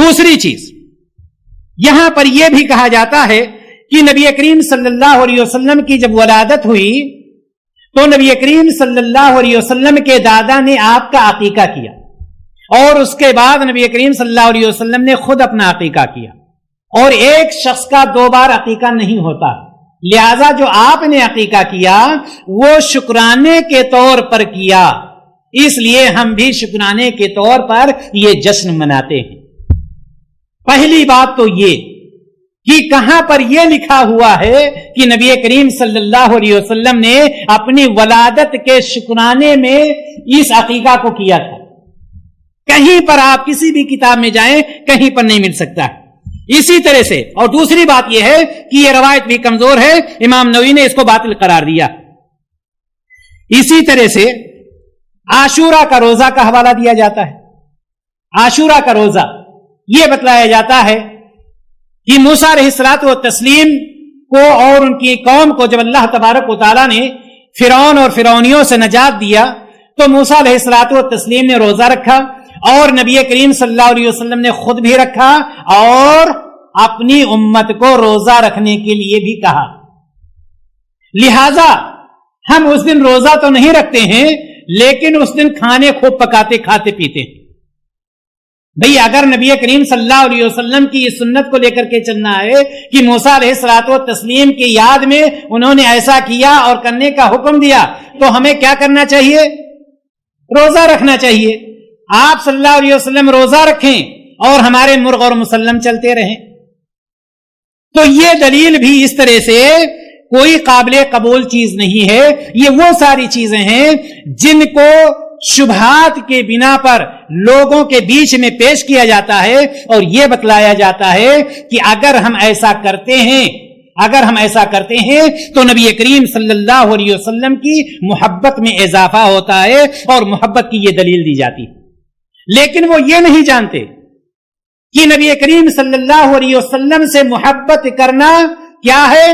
دوسری چیز، یہاں پر یہ بھی کہا جاتا ہے کہ نبی کریم صلی اللہ علیہ وسلم کی جب ولادت ہوئی تو نبی کریم صلی اللہ علیہ وسلم کے دادا نے آپ کا عقیقہ کیا، اور اس کے بعد نبی کریم صلی اللہ علیہ وسلم نے خود اپنا عقیقہ کیا. اور ایک شخص کا 2 بار عقیقہ نہیں ہوتا، لہذا جو آپ نے عقیقہ کیا وہ شکرانے کے طور پر کیا، اس لیے ہم بھی شکرانے کے طور پر یہ جشن مناتے ہیں. پہلی بات تو یہ کہ کہاں پر یہ لکھا ہوا ہے کہ نبی کریم صلی اللہ علیہ وسلم نے اپنی ولادت کے شکرانے میں اس عقیقہ کو کیا تھا؟ کہیں پر آپ کسی بھی کتاب میں جائیں کہیں پر نہیں مل سکتا. اسی طرح سے، اور دوسری بات یہ ہے کہ یہ روایت بھی کمزور ہے، امام نووی نے اس کو باطل قرار دیا. اسی طرح سے عاشورہ کا روزہ کا حوالہ دیا جاتا ہے. عاشورہ کا روزہ یہ بتلایا جاتا ہے کہ موسیٰ علیہ الصلوۃ والتسلیم کو اور ان کی قوم کو جب اللہ تبارک و تعالیٰ نے فرعون اور فرعونیوں سے نجات دیا تو موسیٰ علیہ الصلوۃ والتسلیم نے روزہ رکھا، اور نبی کریم صلی اللہ علیہ وسلم نے خود بھی رکھا اور اپنی امت کو روزہ رکھنے کے لیے بھی کہا. لہذا ہم اس دن روزہ تو نہیں رکھتے ہیں لیکن اس دن کھانے خوب پکاتے کھاتے پیتے ہیں. بھئی اگر نبی کریم صلی اللہ علیہ وسلم کی اس سنت کو لے کر کے چلنا ہے کہ موسیٰ علیہ الصلوۃ والتسلیم کی یاد میں انہوں نے ایسا کیا اور کرنے کا حکم دیا، تو ہمیں کیا کرنا چاہیے؟ روزہ رکھنا چاہیے. آپ صلی اللہ علیہ وسلم روزہ رکھیں اور ہمارے مرغ اور مسلم چلتے رہیں. تو یہ دلیل بھی اس طرح سے کوئی قابل قبول چیز نہیں ہے. یہ وہ ساری چیزیں ہیں جن کو شبہات کے بنا پر لوگوں کے بیچ میں پیش کیا جاتا ہے اور یہ بتلایا جاتا ہے کہ اگر ہم ایسا کرتے ہیں تو نبی کریم صلی اللہ علیہ وسلم کی محبت میں اضافہ ہوتا ہے اور محبت کی یہ دلیل دی جاتی ہے. لیکن وہ یہ نہیں جانتے کہ نبی کریم صلی اللہ علیہ وسلم سے محبت کرنا کیا ہے؟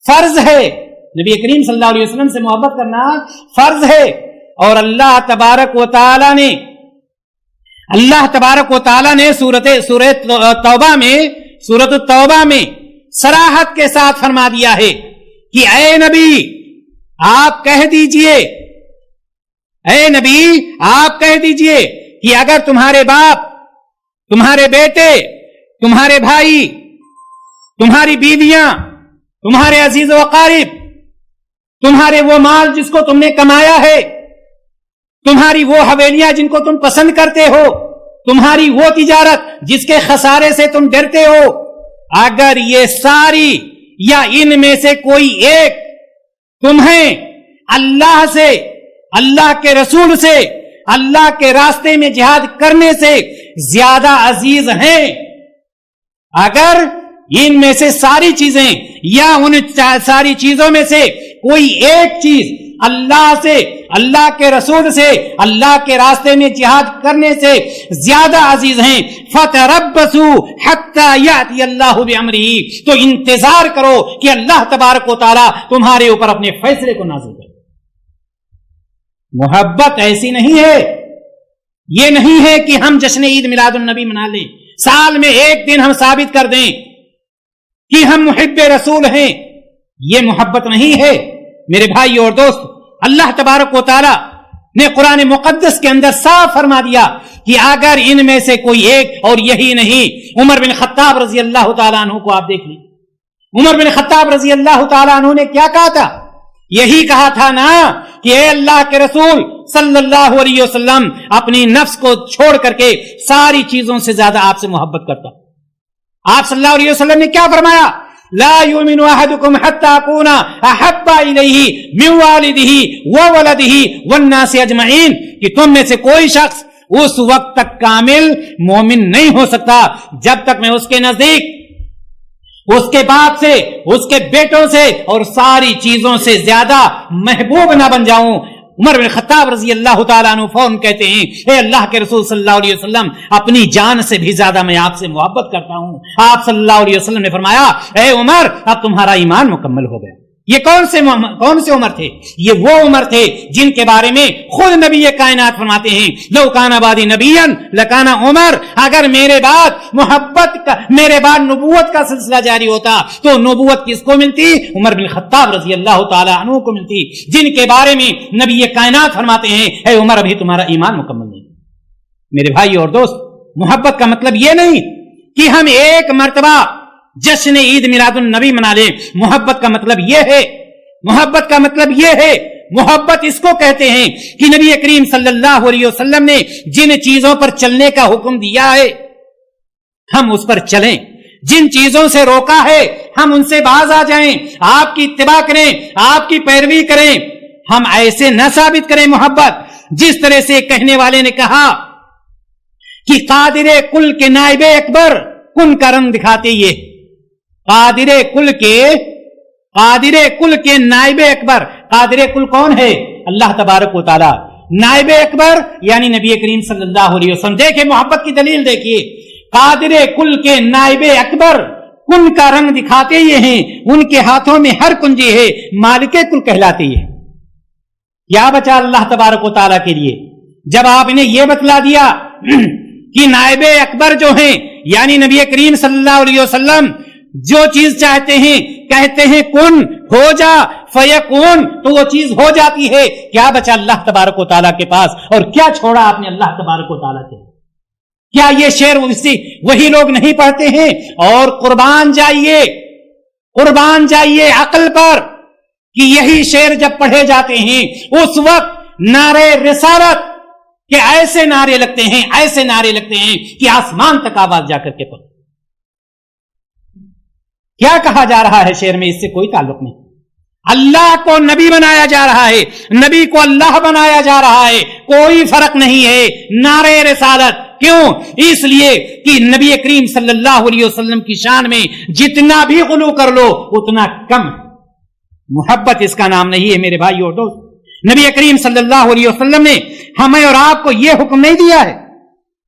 فرض ہے. نبی کریم صلی اللہ علیہ وسلم سے محبت کرنا فرض ہے. اور اللہ تبارک و تعالی نے سورۃ التوبہ میں صراحت کے ساتھ فرما دیا ہے کہ اے نبی آپ کہہ دیجئے کہ اگر تمہارے باپ، تمہارے بیٹے، تمہارے بھائی، تمہاری بیویاں، تمہارے عزیز و اقارب، تمہارے وہ مال جس کو تم نے کمایا ہے، تمہاری وہ حویلیاں جن کو تم پسند کرتے ہو، تمہاری وہ تجارت جس کے خسارے سے تم ڈرتے ہو، اگر یہ ساری یا ان میں سے کوئی ایک تمہیں اللہ سے، اللہ کے رسول سے، اللہ کے راستے میں جہاد کرنے سے زیادہ عزیز ہیں، اگر ان میں سے ساری چیزیں یا ان ساری چیزوں میں سے کوئی ایک چیز اللہ سے، اللہ کے رسول سے، اللہ کے راستے میں جہاد کرنے سے زیادہ عزیز ہیں، فَتَرَبَّصُوا حَتَّى يَأْتِيَ اللَّهُ بِأَمْرِهِ، تو انتظار کرو کہ اللہ تبارک و تعالی تمہارے اوپر اپنے فیصلے کو نازل کرے. محبت ایسی نہیں ہے، یہ نہیں ہے کہ ہم جشن عید میلاد النبی منا لیں، سال میں ایک دن ہم ثابت کر دیں کہ ہم محب رسول ہیں. یہ محبت نہیں ہے میرے بھائی اور دوست. اللہ تبارک و تعالی نے قرآن مقدس کے اندر صاف فرما دیا کہ اگر ان میں سے کوئی ایک، اور یہی نہیں، عمر بن خطاب رضی اللہ تعالیٰ عنہ کو آپ دیکھ لیں. عمر بن خطاب رضی اللہ تعالیٰ عنہ نے کیا کہا تھا؟ یہی کہا تھا نا کہ اے اللہ کے رسول صلی اللہ علیہ وسلم اپنی نفس کو چھوڑ کر کے ساری چیزوں سے زیادہ آپ سے محبت کرتا. آپ صلی اللہ علیہ وسلم نے کیا فرمایا؟ لا یؤمن احدکم حتی اکون احب الیہ من والدہ وولدہ والناس اجمعین، کہ تم میں سے کوئی شخص اس وقت تک کامل مومن نہیں ہو سکتا جب تک میں اس کے نزدیک اس کے باپ سے، اس کے بیٹوں سے اور ساری چیزوں سے زیادہ محبوب نہ بن جاؤں۔ عمر بن خطاب رضی اللہ تعالیٰ عنہ فون کہتے ہیں، اے اللہ کے رسول صلی اللہ علیہ وسلم، اپنی جان سے بھی زیادہ میں آپ سے محبت کرتا ہوں۔ آپ صلی اللہ علیہ وسلم نے فرمایا، اے عمر، اب تمہارا ایمان مکمل ہو گیا۔ یہ کون سے عمر تھے؟ یہ وہ عمر تھے جن کے بارے میں خود نبی کائنات فرماتے ہیں، لو کان بعدی نبیا لکان عمر، اگر میرے بعد نبوت کا سلسلہ جاری ہوتا تو نبوت کس کو ملتی؟ عمر بن خطاب رضی اللہ تعالی عنہ کو ملتی، جن کے بارے میں نبی کائنات فرماتے ہیں، اے عمر، ابھی تمہارا ایمان مکمل نہیں۔ میرے بھائی اور دوست، محبت کا مطلب یہ نہیں کہ ہم ایک مرتبہ جشن عید میلاد النبی منا لیں۔ محبت کا مطلب یہ ہے، محبت اس کو کہتے ہیں کہ نبی کریم صلی اللہ علیہ وسلم نے جن چیزوں پر چلنے کا حکم دیا ہے ہم اس پر چلیں، جن چیزوں سے روکا ہے ہم ان سے باز آ جائیں، آپ کی اتباع کریں، آپ کی پیروی کریں۔ ہم ایسے نہ ثابت کریں محبت جس طرح سے کہنے والے نے کہا کہ قادر کل کے نائب اکبر کن کا رنگ دکھاتے یہ، قادر کل کے نائب اکبر۔ قادر کل کون ہے؟ اللہ تبارک و تعالی۔ نائب اکبر یعنی نبی کریم صلی اللہ علیہ وسلم۔ دیکھیں محبت کی دلیل، دیکھیے، قادر کل کے نائب اکبر کن کا رنگ دکھاتے یہ ہیں، ان کے ہاتھوں میں ہر کنجی ہے، مالک کل کہلاتے یہ۔ کیا بچا اللہ تبارک و تعالی کے لیے جب آپ نے یہ بتلا دیا کہ نائب اکبر جو ہیں یعنی نبی کریم صلی اللہ علیہ وسلم جو چیز چاہتے ہیں کہتے ہیں کن ہو جا فیکون، تو وہ چیز ہو جاتی ہے۔ کیا بچا اللہ تبارک و تعالیٰ کے پاس، اور کیا چھوڑا آپ نے اللہ تبارک و تعالیٰ کے؟ کیا یہ شعر وہی لوگ نہیں پڑھتے ہیں؟ اور قربان جائیے عقل پر کہ یہی شعر جب پڑھے جاتے ہیں اس وقت نعرے رسالت کہ ایسے نعرے لگتے ہیں کہ آسمان تک آواز جا کر کے پڑھتے۔ کیا کہا جا رہا ہے شعر میں؟ اس سے کوئی تعلق نہیں۔ اللہ کو نبی بنایا جا رہا ہے، نبی کو اللہ بنایا جا رہا ہے، کوئی فرق نہیں ہے۔ نعرے رسالت کیوں؟ اس لیے کہ نبی کریم صلی اللہ علیہ وسلم کی شان میں جتنا بھی غلو کر لو اتنا کم۔ محبت اس کا نام نہیں ہے میرے بھائی اور دوست۔ نبی کریم صلی اللہ علیہ وسلم نے ہمیں اور آپ کو یہ حکم نہیں دیا ہے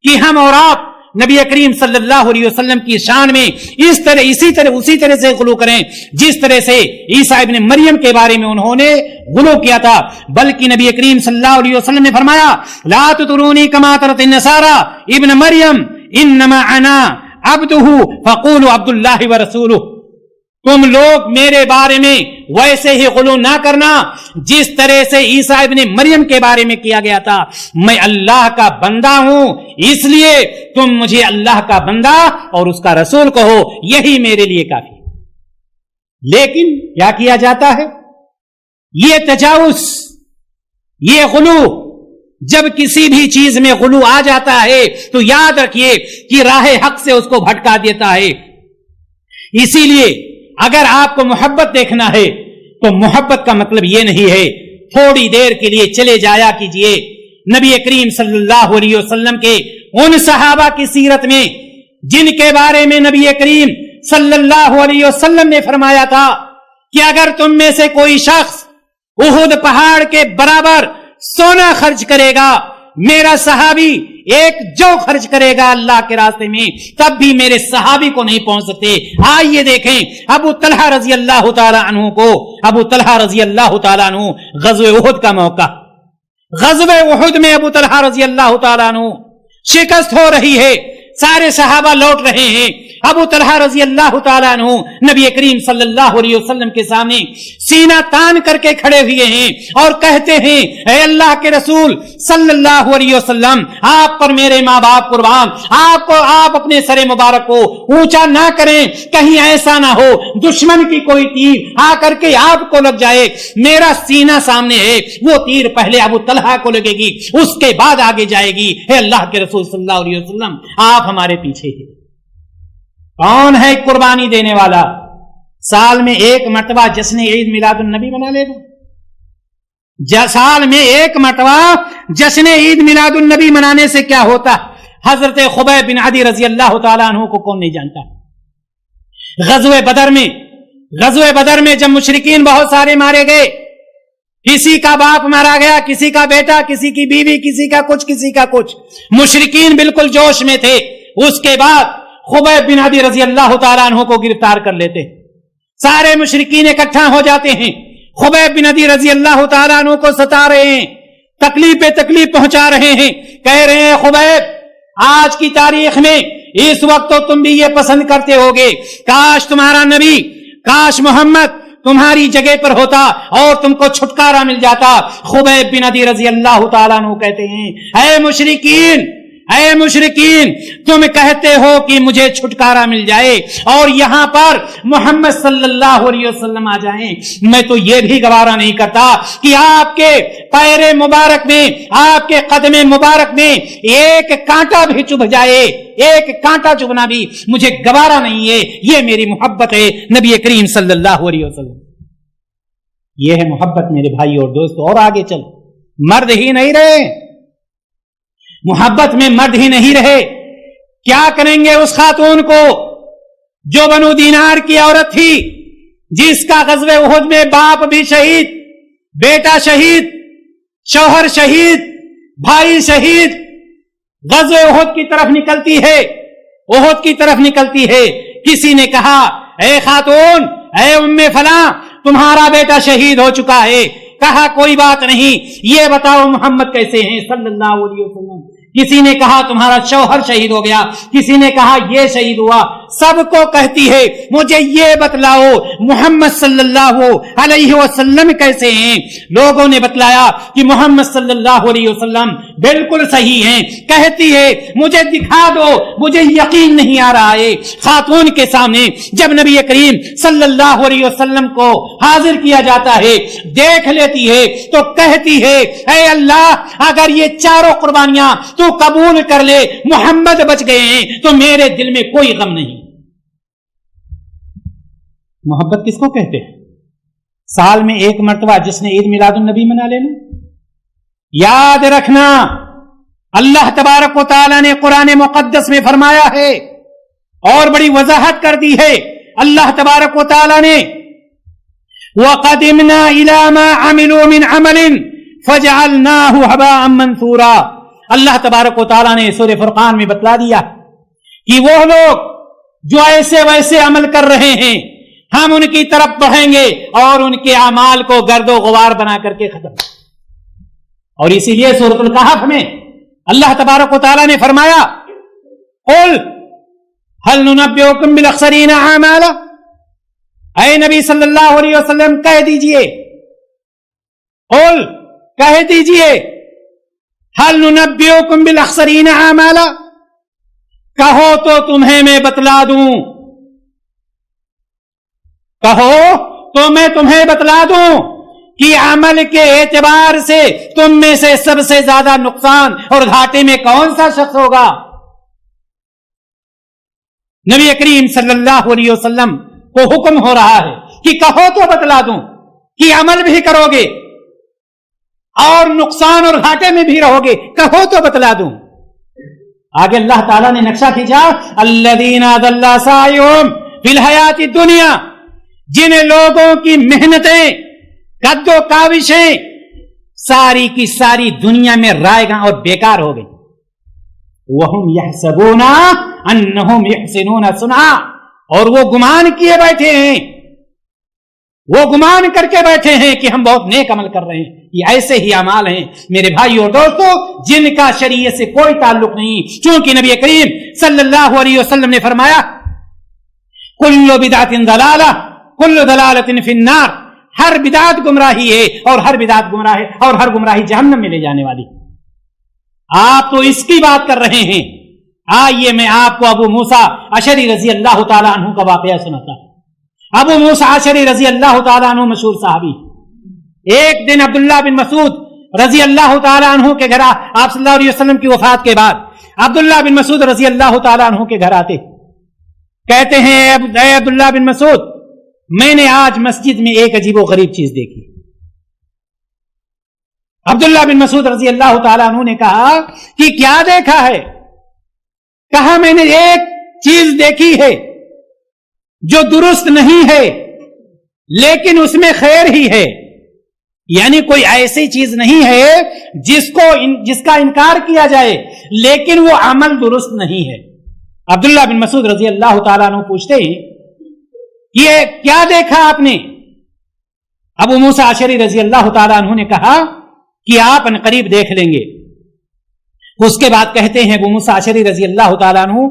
کہ ہم اور آپ نبی کریم صلی اللہ علیہ وسلم کی شان میں اسی طرح سے غلو کریں جس طرح سے عیسیٰ ابن مریم کے بارے میں انہوں نے غلو کیا تھا، بلکہ نبی کریم صلی اللہ علیہ وسلم نے فرمایا، لا تطرونی کما طرت النصارى ابن مریم انما انا عبدہ فقولوا عبد اللہ ورسولہ۔ تم لوگ میرے بارے میں ویسے ہی غلو نہ کرنا جس طرح سے عیسیٰ ابن مریم کے بارے میں کیا گیا تھا۔ میں اللہ کا بندہ ہوں، اس لیے تم مجھے اللہ کا بندہ اور اس کا رسول کہو، یہی میرے لیے کافی ہے۔ لیکن کیا کیا جاتا ہے؟ یہ تجاوز، یہ غلو، جب کسی بھی چیز میں غلو آ جاتا ہے تو یاد رکھیے کہ راہ حق سے اس کو بھٹکا دیتا ہے۔ اسی لیے اگر آپ کو محبت دیکھنا ہے تو محبت کا مطلب یہ نہیں ہے تھوڑی دیر کے لیے چلے جایا کیجئے نبی کریم صلی اللہ علیہ وسلم کے ان صحابہ کی سیرت میں جن کے بارے میں نبی کریم صلی اللہ علیہ وسلم نے فرمایا تھا کہ اگر تم میں سے کوئی شخص احد پہاڑ کے برابر سونا خرچ کرے گا، میرا صحابی ایک جو خرچ کرے گا اللہ کے راستے میں، تب بھی میرے صحابی کو نہیں پہنچ سکتے۔ آئیے دیکھیں ابو طلحہ رضی اللہ تعالی عنہ غزوہ احد کا موقع۔ غزوہ احد میں ابو طلحہ رضی اللہ تعالی عنہ شکست ہو رہی ہے، سارے صحابہ لوٹ رہے ہیں، ابو طلحہ رضی اللہ تعالیٰ عنہ نبی کریم صلی اللہ علیہ وسلم کے سامنے سینہ تان کر کے کھڑے ہوئے ہیں اور کہتے ہیں، اے اللہ کے رسول صلی اللہ علیہ وسلم، آپ پر میرے ماں باپ قربان، آپ اپنے سر مبارک کو اونچا نہ کریں، کہیں ایسا نہ ہو دشمن کی کوئی تیر آ کر کے آپ کو لگ جائے۔ میرا سینہ سامنے ہے، وہ تیر پہلے ابو طلحہ کو لگے گی، اس کے بعد آگے جائے گی۔ اے اللہ کے رسول صلی اللہ علیہ وسلم، آپ ہمارے پیچھے ہیں۔ کون ہے قربانی دینے والا؟ سال میں ایک مرتبہ جشن عید میلاد النبی منا لینا۔ سال میں ایک مرتبہ جشن عید میلاد النبی منانے سے کیا ہوتا؟ حضرت خبیب بن عدی رضی اللہ تعالیٰ عنہ کو کون نہیں جانتا؟ غزوہ بدر میں جب مشرکین بہت سارے مارے گئے، کسی کا باپ مارا گیا، کسی کا بیٹا، کسی کی بیوی، کسی کا کچھ، مشرکین بالکل جوش میں تھے۔ اس کے بعد خبیب بن عدی رضی اللہ تعالیٰ عنہ کو گرفتار کر لیتے، سارے مشرکین اکٹھا ہو جاتے ہیں، خبیب بن عدی رضی اللہ تعالیٰ عنہ کو ستا رہے ہیں، تکلیف پہ تکلیف پہنچا رہے ہیں، کہہ رہے ہیں خبیب آج کی تاریخ میں اس وقت تو تم بھی یہ پسند کرتے ہوگے، کاش تمہارا نبی، کاش محمد تمہاری جگہ پر ہوتا اور تم کو چھٹکارا مل جاتا۔ خبیب بن عدی رضی اللہ تعالیٰ عنہ کہتے ہیں اے مشرکین تم کہتے ہو کہ مجھے چھٹکارا مل جائے اور یہاں پر محمد صلی اللہ علیہ وسلم آ جائیں، میں تو یہ بھی گوارا نہیں کرتا کہ آپ کے پیر مبارک میں، آپ کے قدم مبارک میں ایک کانٹا بھی چبھ جائے، ایک کانٹا چبھنا بھی مجھے گوارا نہیں ہے۔ یہ میری محبت ہے نبی کریم صلی اللہ علیہ وسلم، یہ ہے محبت میرے بھائی اور دوست۔ اور آگے چل، مرد ہی نہیں رہے، محبت میں مرد ہی نہیں رہے، کیا کریں گے اس خاتون کو جو بنو دینار کی عورت تھی، جس کا غزوہ احد میں باپ بھی شہید، بیٹا شہید، شوہر شہید، بھائی شہید، غزوہ احد کی طرف نکلتی ہے، کسی نے کہا اے خاتون، اے ام فلاں تمہارا بیٹا شہید ہو چکا ہے، کہا کوئی بات نہیں، یہ بتاؤ محمد کیسے ہیں صلی اللہ علیہ وسلم۔ کسی نے کہا تمہارا شوہر شہید ہو گیا، کسی نے کہا یہ شہید ہوا، سب کو کہتی ہے مجھے یہ بتلاؤ محمد صلی اللہ علیہ وسلم کیسے ہیں۔ لوگوں نے بتلایا کہ محمد صلی اللہ علیہ وسلم بالکل صحیح ہیں، کہتی ہے مجھے دکھا دو، مجھے یقین نہیں آ رہا ہے۔ خاتون کے سامنے جب نبی کریم صلی اللہ علیہ وسلم کو حاضر کیا جاتا ہے، دیکھ لیتی ہے تو کہتی ہے اے اللہ اگر یہ چاروں قربانیاں تو قبول کر لے، محمد بچ گئے ہیں تو میرے دل میں کوئی غم نہیں۔ محبت کس کو کہتے ہیں؟ سال میں ایک مرتبہ جس نے عید میلاد النبی منا لینا۔ یاد رکھنا اللہ تبارک و تعالی نے قرآن مقدس میں فرمایا ہے اور بڑی وضاحت کر دی ہے، اللہ تبارک و تعالی نے وَقَدِمْنَا إِلَى مَا عَمِلُوا مِنْ عَمَلٍ فَجَعَلْنَاهُ هَبَاءً مَنْثُورًا۔ اللہ تبارک و تعالی نے سورہ فرقان میں بتلا دیا کہ وہ لوگ جو ایسے ویسے عمل کر رہے ہیں ہم ان کی طرف بڑھیں گے اور ان کے اعمال کو گرد و غبار بنا کر کے ختم۔ اور اسی لیے سورۃ الکہف میں اللہ تبارک و تعالی نے فرمایا قل هل ننبئكم بالاخسرین اعمالا، اے نبی صلی اللہ علیہ وسلم کہہ دیجئے، قل کہہ دیجئے هل ننبئكم بالاخسرین اعمالا، کہو تو تمہیں میں بتلا دوں، کہو تو میں تمہیں بتلا دوں کہ عمل کے اعتبار سے تم میں سے سب سے زیادہ نقصان اور گھاٹے میں کون سا شخص ہوگا؟ نبی کریم صلی اللہ علیہ وسلم کو حکم ہو رہا ہے کہ کہو تو بتلا دوں کہ عمل بھی کرو گے اور نقصان اور گھاٹے میں بھی رہو گے، کہو تو بتلا دوں۔ آگے اللہ تعالیٰ نے نقشہ کھینچا الذین ضل سعیہم فی الحیات الدنیا، جن لوگوں کی محنتیں قد و کاوشیں ساری کی ساری دنیا میں رائیگاں اور بیکار ہو گئی، وَهُمْ يَحْسَبُونَ أَنَّهُمْ يُحْسِنُونَ صُنْعًا، اور وہ گمان کیے بیٹھے ہیں، وہ گمان کر کے بیٹھے ہیں کہ ہم بہت نیک عمل کر رہے ہیں۔ یہ ایسے ہی اعمال ہیں میرے بھائی اور دوستو جن کا شریعت سے کوئی تعلق نہیں، چونکہ نبی کریم صلی اللہ علیہ وسلم نے فرمایا کل بدعت ضلالہ کل ضلالۃ فی النار، ہر بدعت گمراہی ہے اور ہر بدعت گمراہ ہے اور ہر گمراہی جہنم میں لے جانے والی۔ آپ تو اس کی بات کر رہے ہیں، آئیے میں آپ کو ابو موسیٰ اشعری رضی اللہ تعالیٰ عنہ کا واقعہ سناتا ہوں۔ ابو موسیٰ اشعری رضی اللہ تعالیٰ عنہ مشہور صحابی، ایک دن عبداللہ بن مسعود رضی اللہ تعالیٰ عنہ کے گھر، آپ صلی اللہ علیہ وسلم کی وفات کے بعد عبداللہ بن مسعود رضی اللہ تعالیٰ عنہ کے گھر آتے، کہتے ہیں اے عبداللہ بن مسعود، میں نے آج مسجد میں ایک عجیب و غریب چیز دیکھی۔ عبداللہ بن مسعود رضی اللہ تعالیٰ عنہ نے کہا کہ کیا دیکھا ہے؟ کہا میں نے ایک چیز دیکھی ہے جو درست نہیں ہے لیکن اس میں خیر ہی ہے، یعنی کوئی ایسی چیز نہیں ہے جس کا انکار کیا جائے لیکن وہ عمل درست نہیں ہے۔ عبداللہ بن مسعود رضی اللہ تعالیٰ عنہ پوچھتے ہیں یہ کیا دیکھا آپ نے؟ ابو موسیٰ اشعری رضی اللہ تعالیٰ عنہ نے کہا کہ آپ ان قریب دیکھ لیں گے۔ اس کے بعد کہتے ہیں ابو موسیٰ اشعری رضی اللہ تعالیٰ عنہ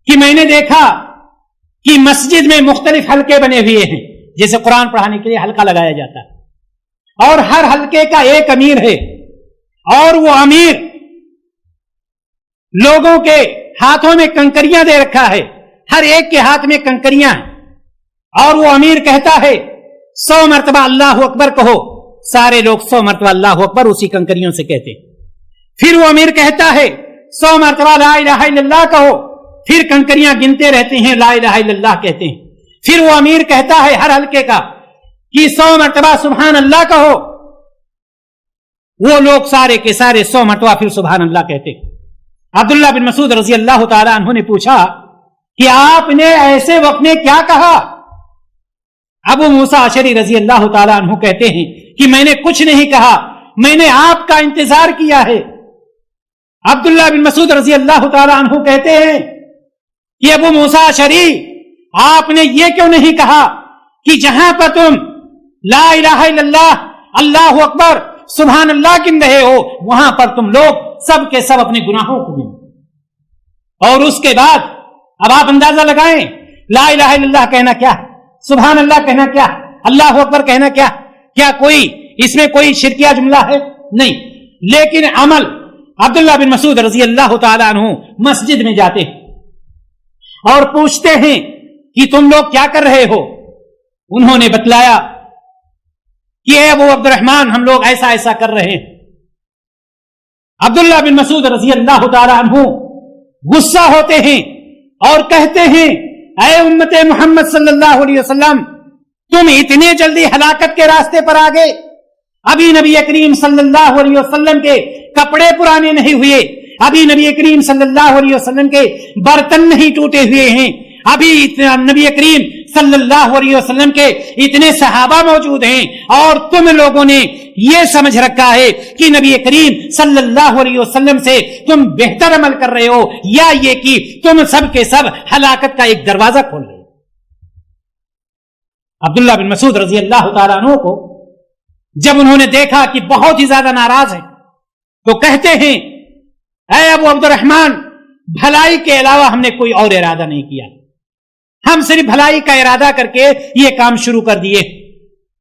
کہ میں نے دیکھا کہ مسجد میں مختلف حلقے بنے ہوئے ہیں، جیسے قرآن پڑھانے کے لیے حلقہ لگایا جاتا ہے، اور ہر حلقے کا ایک امیر ہے، اور وہ امیر لوگوں کے ہاتھوں میں کنکریاں دے رکھا ہے، ہر ایک کے ہاتھ میں کنکریاں ہیں، اور وہ امیر کہتا ہے 100 مرتبہ اللہ اکبر کہو، سارے لوگ 100 مرتبہ اللہ اکبر اسی کنکریوں سے کہتے ہیں۔ پھر وہ امیر کہتا ہے 100 مرتبہ لا الہ الا اللہ کہو، پھر کنکریاں گنتے رہتے ہیں، لا الہ الا اللہ کہتے ہیں۔ پھر وہ امیر کہتا ہے ہر حلقے کا کہ 100 مرتبہ سبحان اللہ کہو، وہ لوگ سارے کے سارے 100 مرتبہ پھر سبحان اللہ کہتے ہیں۔ عبداللہ بن مسعود رضی اللہ تعالی عنہ نے پوچھا کہ آپ نے ایسے وقت میں کیا کہا؟ ابو موسیٰ اشعری رضی اللہ تعالی عنہ کہتے ہیں کہ میں نے کچھ نہیں کہا، میں نے آپ کا انتظار کیا ہے۔ عبداللہ بن مسعود رضی اللہ تعالی عنہ کہتے ہیں کہ ابو موسیٰ اشعری، آپ نے یہ کیوں نہیں کہا کہ جہاں پر تم لا الہ الا اللہ، اللہ اکبر، سبحان اللہ گن رہے ہو، وہاں پر تم لوگ سب کے سب اپنے گناہوں کو گنو، اور اس کے بعد اب آپ اندازہ لگائیں لا الہ الا اللہ کہنا کیا ہے، سبحان اللہ کہنا کیا، اللہ اکبر کہنا کیا کوئی اس میں کوئی شرکیہ جملہ ہے؟ نہیں، لیکن عمل۔ عبداللہ بن مسعود رضی اللہ تعالی عنہ مسجد میں جاتے ہیں اور پوچھتے ہیں کہ تم لوگ کیا کر رہے ہو؟ انہوں نے بتلایا کہ اے ابو عبد الرحمن، ہم لوگ ایسا ایسا کر رہے ہیں۔ عبداللہ بن مسعود رضی اللہ تعالی عنہ غصہ ہوتے ہیں اور کہتے ہیں اے امت محمد صلی اللہ علیہ وسلم، تم اتنے جلدی ہلاکت کے راستے پر آ گئے؟ ابھی نبی کریم صلی اللہ علیہ وسلم کے کپڑے پرانے نہیں ہوئے، ابھی نبی کریم صلی اللہ علیہ وسلم کے برتن نہیں ٹوٹے ہوئے ہیں، ابھی نبی کریم صلی اللہ علیہ وسلم کے اتنے صحابہ موجود ہیں، اور تم لوگوں نے یہ سمجھ رکھا ہے کہ نبی کریم صلی اللہ علیہ وسلم سے تم بہتر عمل کر رہے ہو، یا یہ کہ تم سب کے سب ہلاکت کا ایک دروازہ کھول رہے ہو۔ عبداللہ بن مسعود رضی اللہ تعالیٰ عنہ کو جب انہوں نے دیکھا کہ بہت ہی زیادہ ناراض ہے تو کہتے ہیں اے ابو عبد الرحمن، بھلائی کے علاوہ ہم نے کوئی اور ارادہ نہیں کیا، ہم صرف بھلائی کا ارادہ کر کے یہ کام شروع کر دیے۔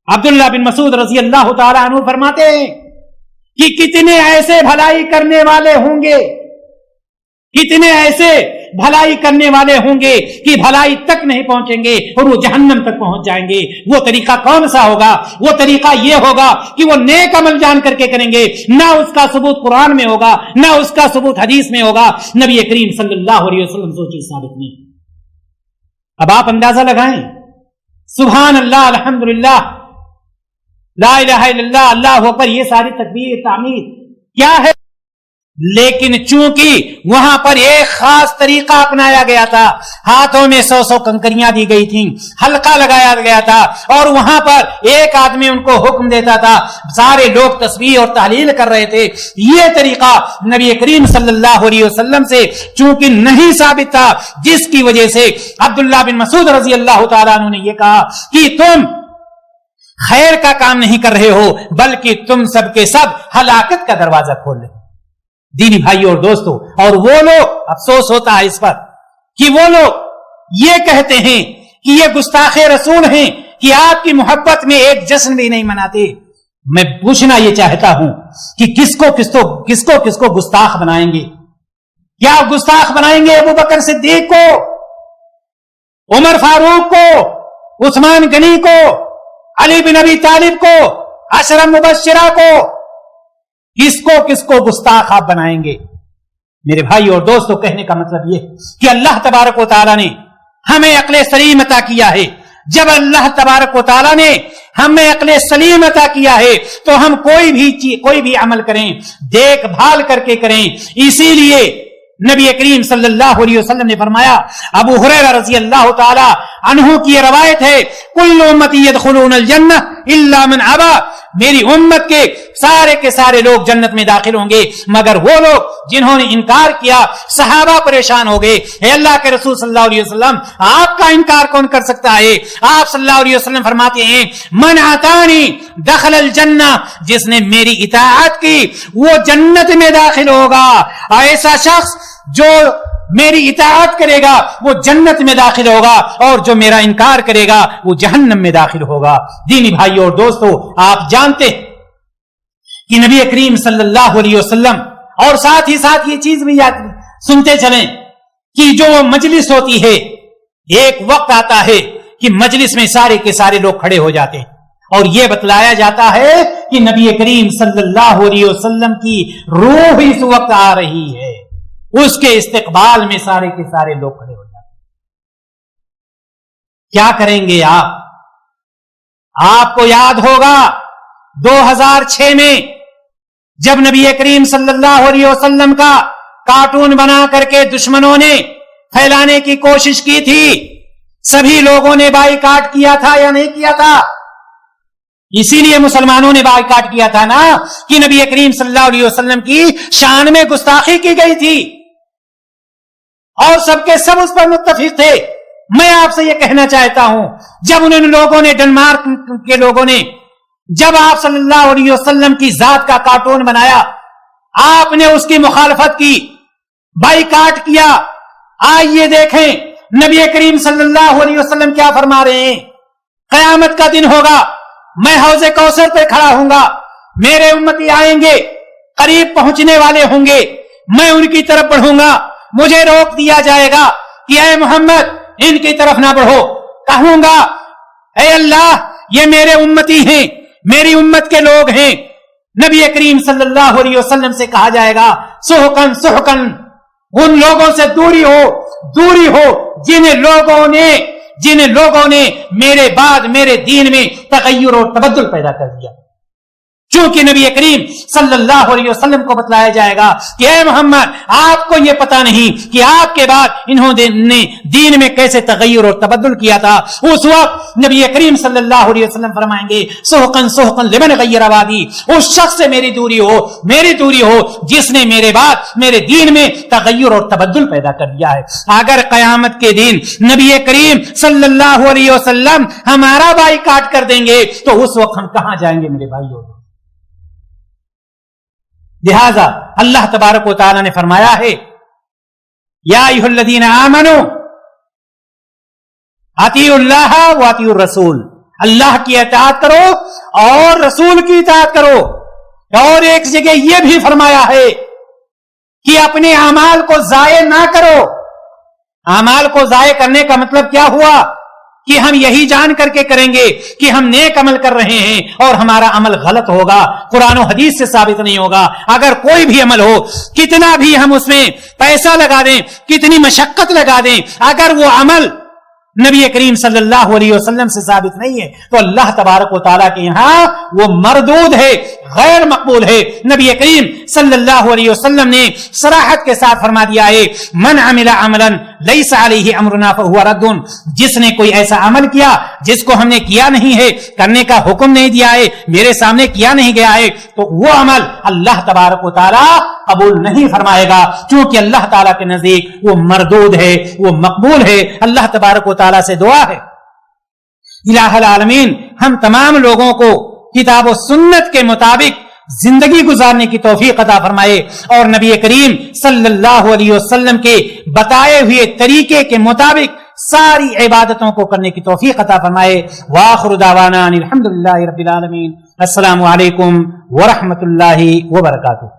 عبداللہ بن مسعود رضی اللہ تعالیٰ عنہ فرماتے ہیں کہ کتنے ایسے بھلائی کرنے والے ہوں گے، کتنے ایسے بھلائی کرنے والے ہوں گے کہ بھلائی تک نہیں پہنچیں گے اور وہ جہنم تک پہنچ جائیں گے۔ وہ طریقہ کون سا ہوگا؟ وہ طریقہ یہ ہوگا کہ وہ نیک عمل جان کر کے کریں گے، نہ اس کا ثبوت قرآن میں ہوگا، نہ اس کا ثبوت حدیث میں ہوگا، نبی کریم صلی اللہ علیہ وسلم سے چیز ثابت نہیں۔ اب آپ اندازہ لگائیں، سبحان اللہ، الحمدللہ، لا الہ الا اللہ، اللہ اکبر، یہ ساری تکبیر تعمیر کیا ہے؟ لیکن چونکہ وہاں پر ایک خاص طریقہ اپنایا گیا تھا، ہاتھوں میں 100 کنکریاں دی گئی تھیں، حلقہ لگایا گیا تھا، اور وہاں پر ایک آدمی ان کو حکم دیتا تھا، سارے لوگ تسبیح اور تحلیل کر رہے تھے۔ یہ طریقہ نبی کریم صلی اللہ علیہ وسلم سے چونکہ نہیں ثابت تھا، جس کی وجہ سے عبداللہ بن مسعود رضی اللہ تعالیٰ عنہ نے یہ کہا کہ تم خیر کا کام نہیں کر رہے ہو، بلکہ تم سب کے سب ہلاکت کا دروازہ کھول رہے ہو۔ دینی بھائیوں اور دوستوں، اور وہ لوگ، افسوس ہوتا ہے اس پر کہ وہ لوگ یہ کہتے ہیں کہ یہ گستاخ رسول ہیں کہ آپ کی محبت میں ایک جشن بھی نہیں مناتے۔ میں پوچھنا یہ چاہتا ہوں کہ کس کو گستاخ بنائیں گے؟ کیا گستاخ بنائیں گے ابو بکر صدیق کو، عمر فاروق کو، عثمان غنی کو، علی بن ابی طالب کو، عشرہ مبشرہ کو؟ کس کو گستاخ آپ بنائیں گے؟ میرے بھائی اور دوستوں، کہنے کا مطلب یہ کہ اللہ تبارک و تعالیٰ نے ہمیں عقل سلیم عطا کیا ہے. جب اللہ تبارک و تعالیٰ نے ہمیں عقل سلیم عطا کیا ہے تو ہم کوئی بھی عمل کریں دیکھ بھال کر کے کریں. اسی لیے نبی کریم صلی اللہ علیہ وسلم نے فرمایا, ابو ہریرہ رضی اللہ تعالی عنہ کی یہ روایت ہے, کل امتی یدخلون الجنہ الا من ابا, میری امت کے سارے لوگ جنت میں داخل ہوں گے مگر وہ لوگ جنہوں نے انکار کیا. صحابہ پریشان ہو گئے, اے اللہ کے رسول صلی اللہ علیہ وسلم آپ کا انکار کون کر سکتا ہے؟ آپ صلی اللہ علیہ وسلم فرماتے ہیں, من اطاعنی دخل الجنہ, جس نے میری اطاعت کی وہ جنت میں داخل ہوگا. ایسا شخص جو میری اطاعت کرے گا وہ جنت میں داخل ہوگا اور جو میرا انکار کرے گا وہ جہنم میں داخل ہوگا. دینی بھائیوں اور دوستو, آپ جانتے ہیں کہ نبی کریم صلی اللہ علیہ وسلم, اور ساتھ ہی ساتھ یہ چیز بھی یاد سنتے چلیں کہ جو مجلس ہوتی ہے ایک وقت آتا ہے کہ مجلس میں سارے کے سارے لوگ کھڑے ہو جاتے ہیں اور یہ بتلایا جاتا ہے کہ نبی کریم صلی اللہ علیہ وسلم کی روح اس وقت آ رہی ہے. اس کے استقبال میں سارے کے سارے لوگ کھڑے ہو جاتے ہیں. کیا کریں گے آپ کو یاد ہوگا 2006 میں جب نبی کریم صلی اللہ علیہ وسلم کا کارٹون بنا کر کے دشمنوں نے پھیلانے کی کوشش کی تھی, سبھی لوگوں نے بائیکاٹ کیا تھا یا نہیں کیا تھا؟ اسی لیے مسلمانوں نے بائیکاٹ کیا تھا نا کہ نبی کریم صلی اللہ علیہ وسلم کی شان میں گستاخی کی گئی تھی اور سب کے سب اس پر متفق تھے. میں آپ سے یہ کہنا چاہتا ہوں, جب ان لوگوں نے ڈنمارک کے لوگوں نے جب آپ صلی اللہ علیہ وسلم کی ذات کا کارٹون بنایا, آپ نے اس کی مخالفت کی, بائیکاٹ کیا. آئیے دیکھیں نبی کریم صلی اللہ علیہ وسلم کیا فرما رہے ہیں. قیامت کا دن ہوگا, میں حوض کوثر پہ کھڑا ہوں گا, میرے امتی آئیں گے, قریب پہنچنے والے ہوں گے, میں ان کی طرف بڑھوں گا, مجھے روک دیا جائے گا کہ اے محمد ان کی طرف نہ بڑھو. کہوں گا اے اللہ یہ میرے امتی ہیں, میری امت کے لوگ ہیں. نبی کریم صلی اللہ علیہ وسلم سے کہا جائے گا سحقن سحقن, ان لوگوں سے دوری ہو جن لوگوں نے میرے بعد میرے دین میں تغیر اور تبدل پیدا کر دیا. چونکہ نبی کریم صلی اللہ علیہ وسلم کو بتلایا جائے گا کہ اے محمد آپ کو یہ پتا نہیں کہ آپ کے بعد انہوں نے دین میں کیسے تغیر اور تبدل کیا تھا. اس وقت نبی کریم صلی اللہ علیہ وسلم فرمائیں گے سحقن سحقن لمن غیر آبادی, اس شخص سے میری دوری ہو جس نے میرے بعد میرے دین میں تغیر اور تبدل پیدا کر دیا ہے. اگر قیامت کے دن نبی کریم صلی اللہ علیہ وسلم ہمارا بائیکاٹ کر دیں گے تو اس وقت ہم کہاں جائیں گے میرے بھائیوں؟ لہذا اللہ تبارک و تعالی نے فرمایا ہے یا ایھا الذین آمنوا اطیعوا اللہ واطیعوا الرسول, اللہ کی اطاعت کرو اور رسول کی اطاعت کرو. اور ایک جگہ یہ بھی فرمایا ہے کہ اپنے اعمال کو ضائع نہ کرو. اعمال کو ضائع کرنے کا مطلب کیا ہوا کہ ہم یہی جان کر کے کریں گے کہ ہم نیک عمل کر رہے ہیں اور ہمارا عمل غلط ہوگا, قرآن و حدیث سے ثابت نہیں ہوگا. اگر کوئی بھی عمل ہو, کتنا بھی ہم اس میں پیسہ لگا دیں, کتنی مشقت لگا دیں, اگر وہ عمل نبی کریم صلی اللہ علیہ وسلم سے ثابت نہیں ہے تو اللہ تبارک و تعالیٰ کے یہاں وہ مردود ہے, غیر مقبول ہے. نبی کریم صلی اللہ علیہ وسلم نے صراحت کے ساتھ فرما دیا ہے من عمل عملا لیس علیہ امرنا فہو رد, جس نے کوئی ایسا عمل کیا جس کو ہم نے کیا نہیں ہے, کرنے کا حکم نہیں دیا ہے, میرے سامنے کیا نہیں گیا ہے, تو وہ عمل اللہ تبارک و تعالیٰ قبول نہیں فرمائے گا, کیونکہ اللہ تعالیٰ کے نزدیک وہ مردود ہے, وہ مقبول ہے. اللہ تبارک و تعالیٰ سے دعا ہے الہ العالمین ہم تمام لوگوں کو کتاب و سنت کے مطابق زندگی گزارنے کی توفیق عطا فرمائے اور نبی کریم صلی اللہ علیہ وسلم کے بتائے ہوئے طریقے کے مطابق ساری عبادتوں کو کرنے کی توفیق عطا فرمائے. وآخر دعوانا الحمدللہ رب العالمین. السلام علیکم ورحمۃ اللہ وبرکاتہ.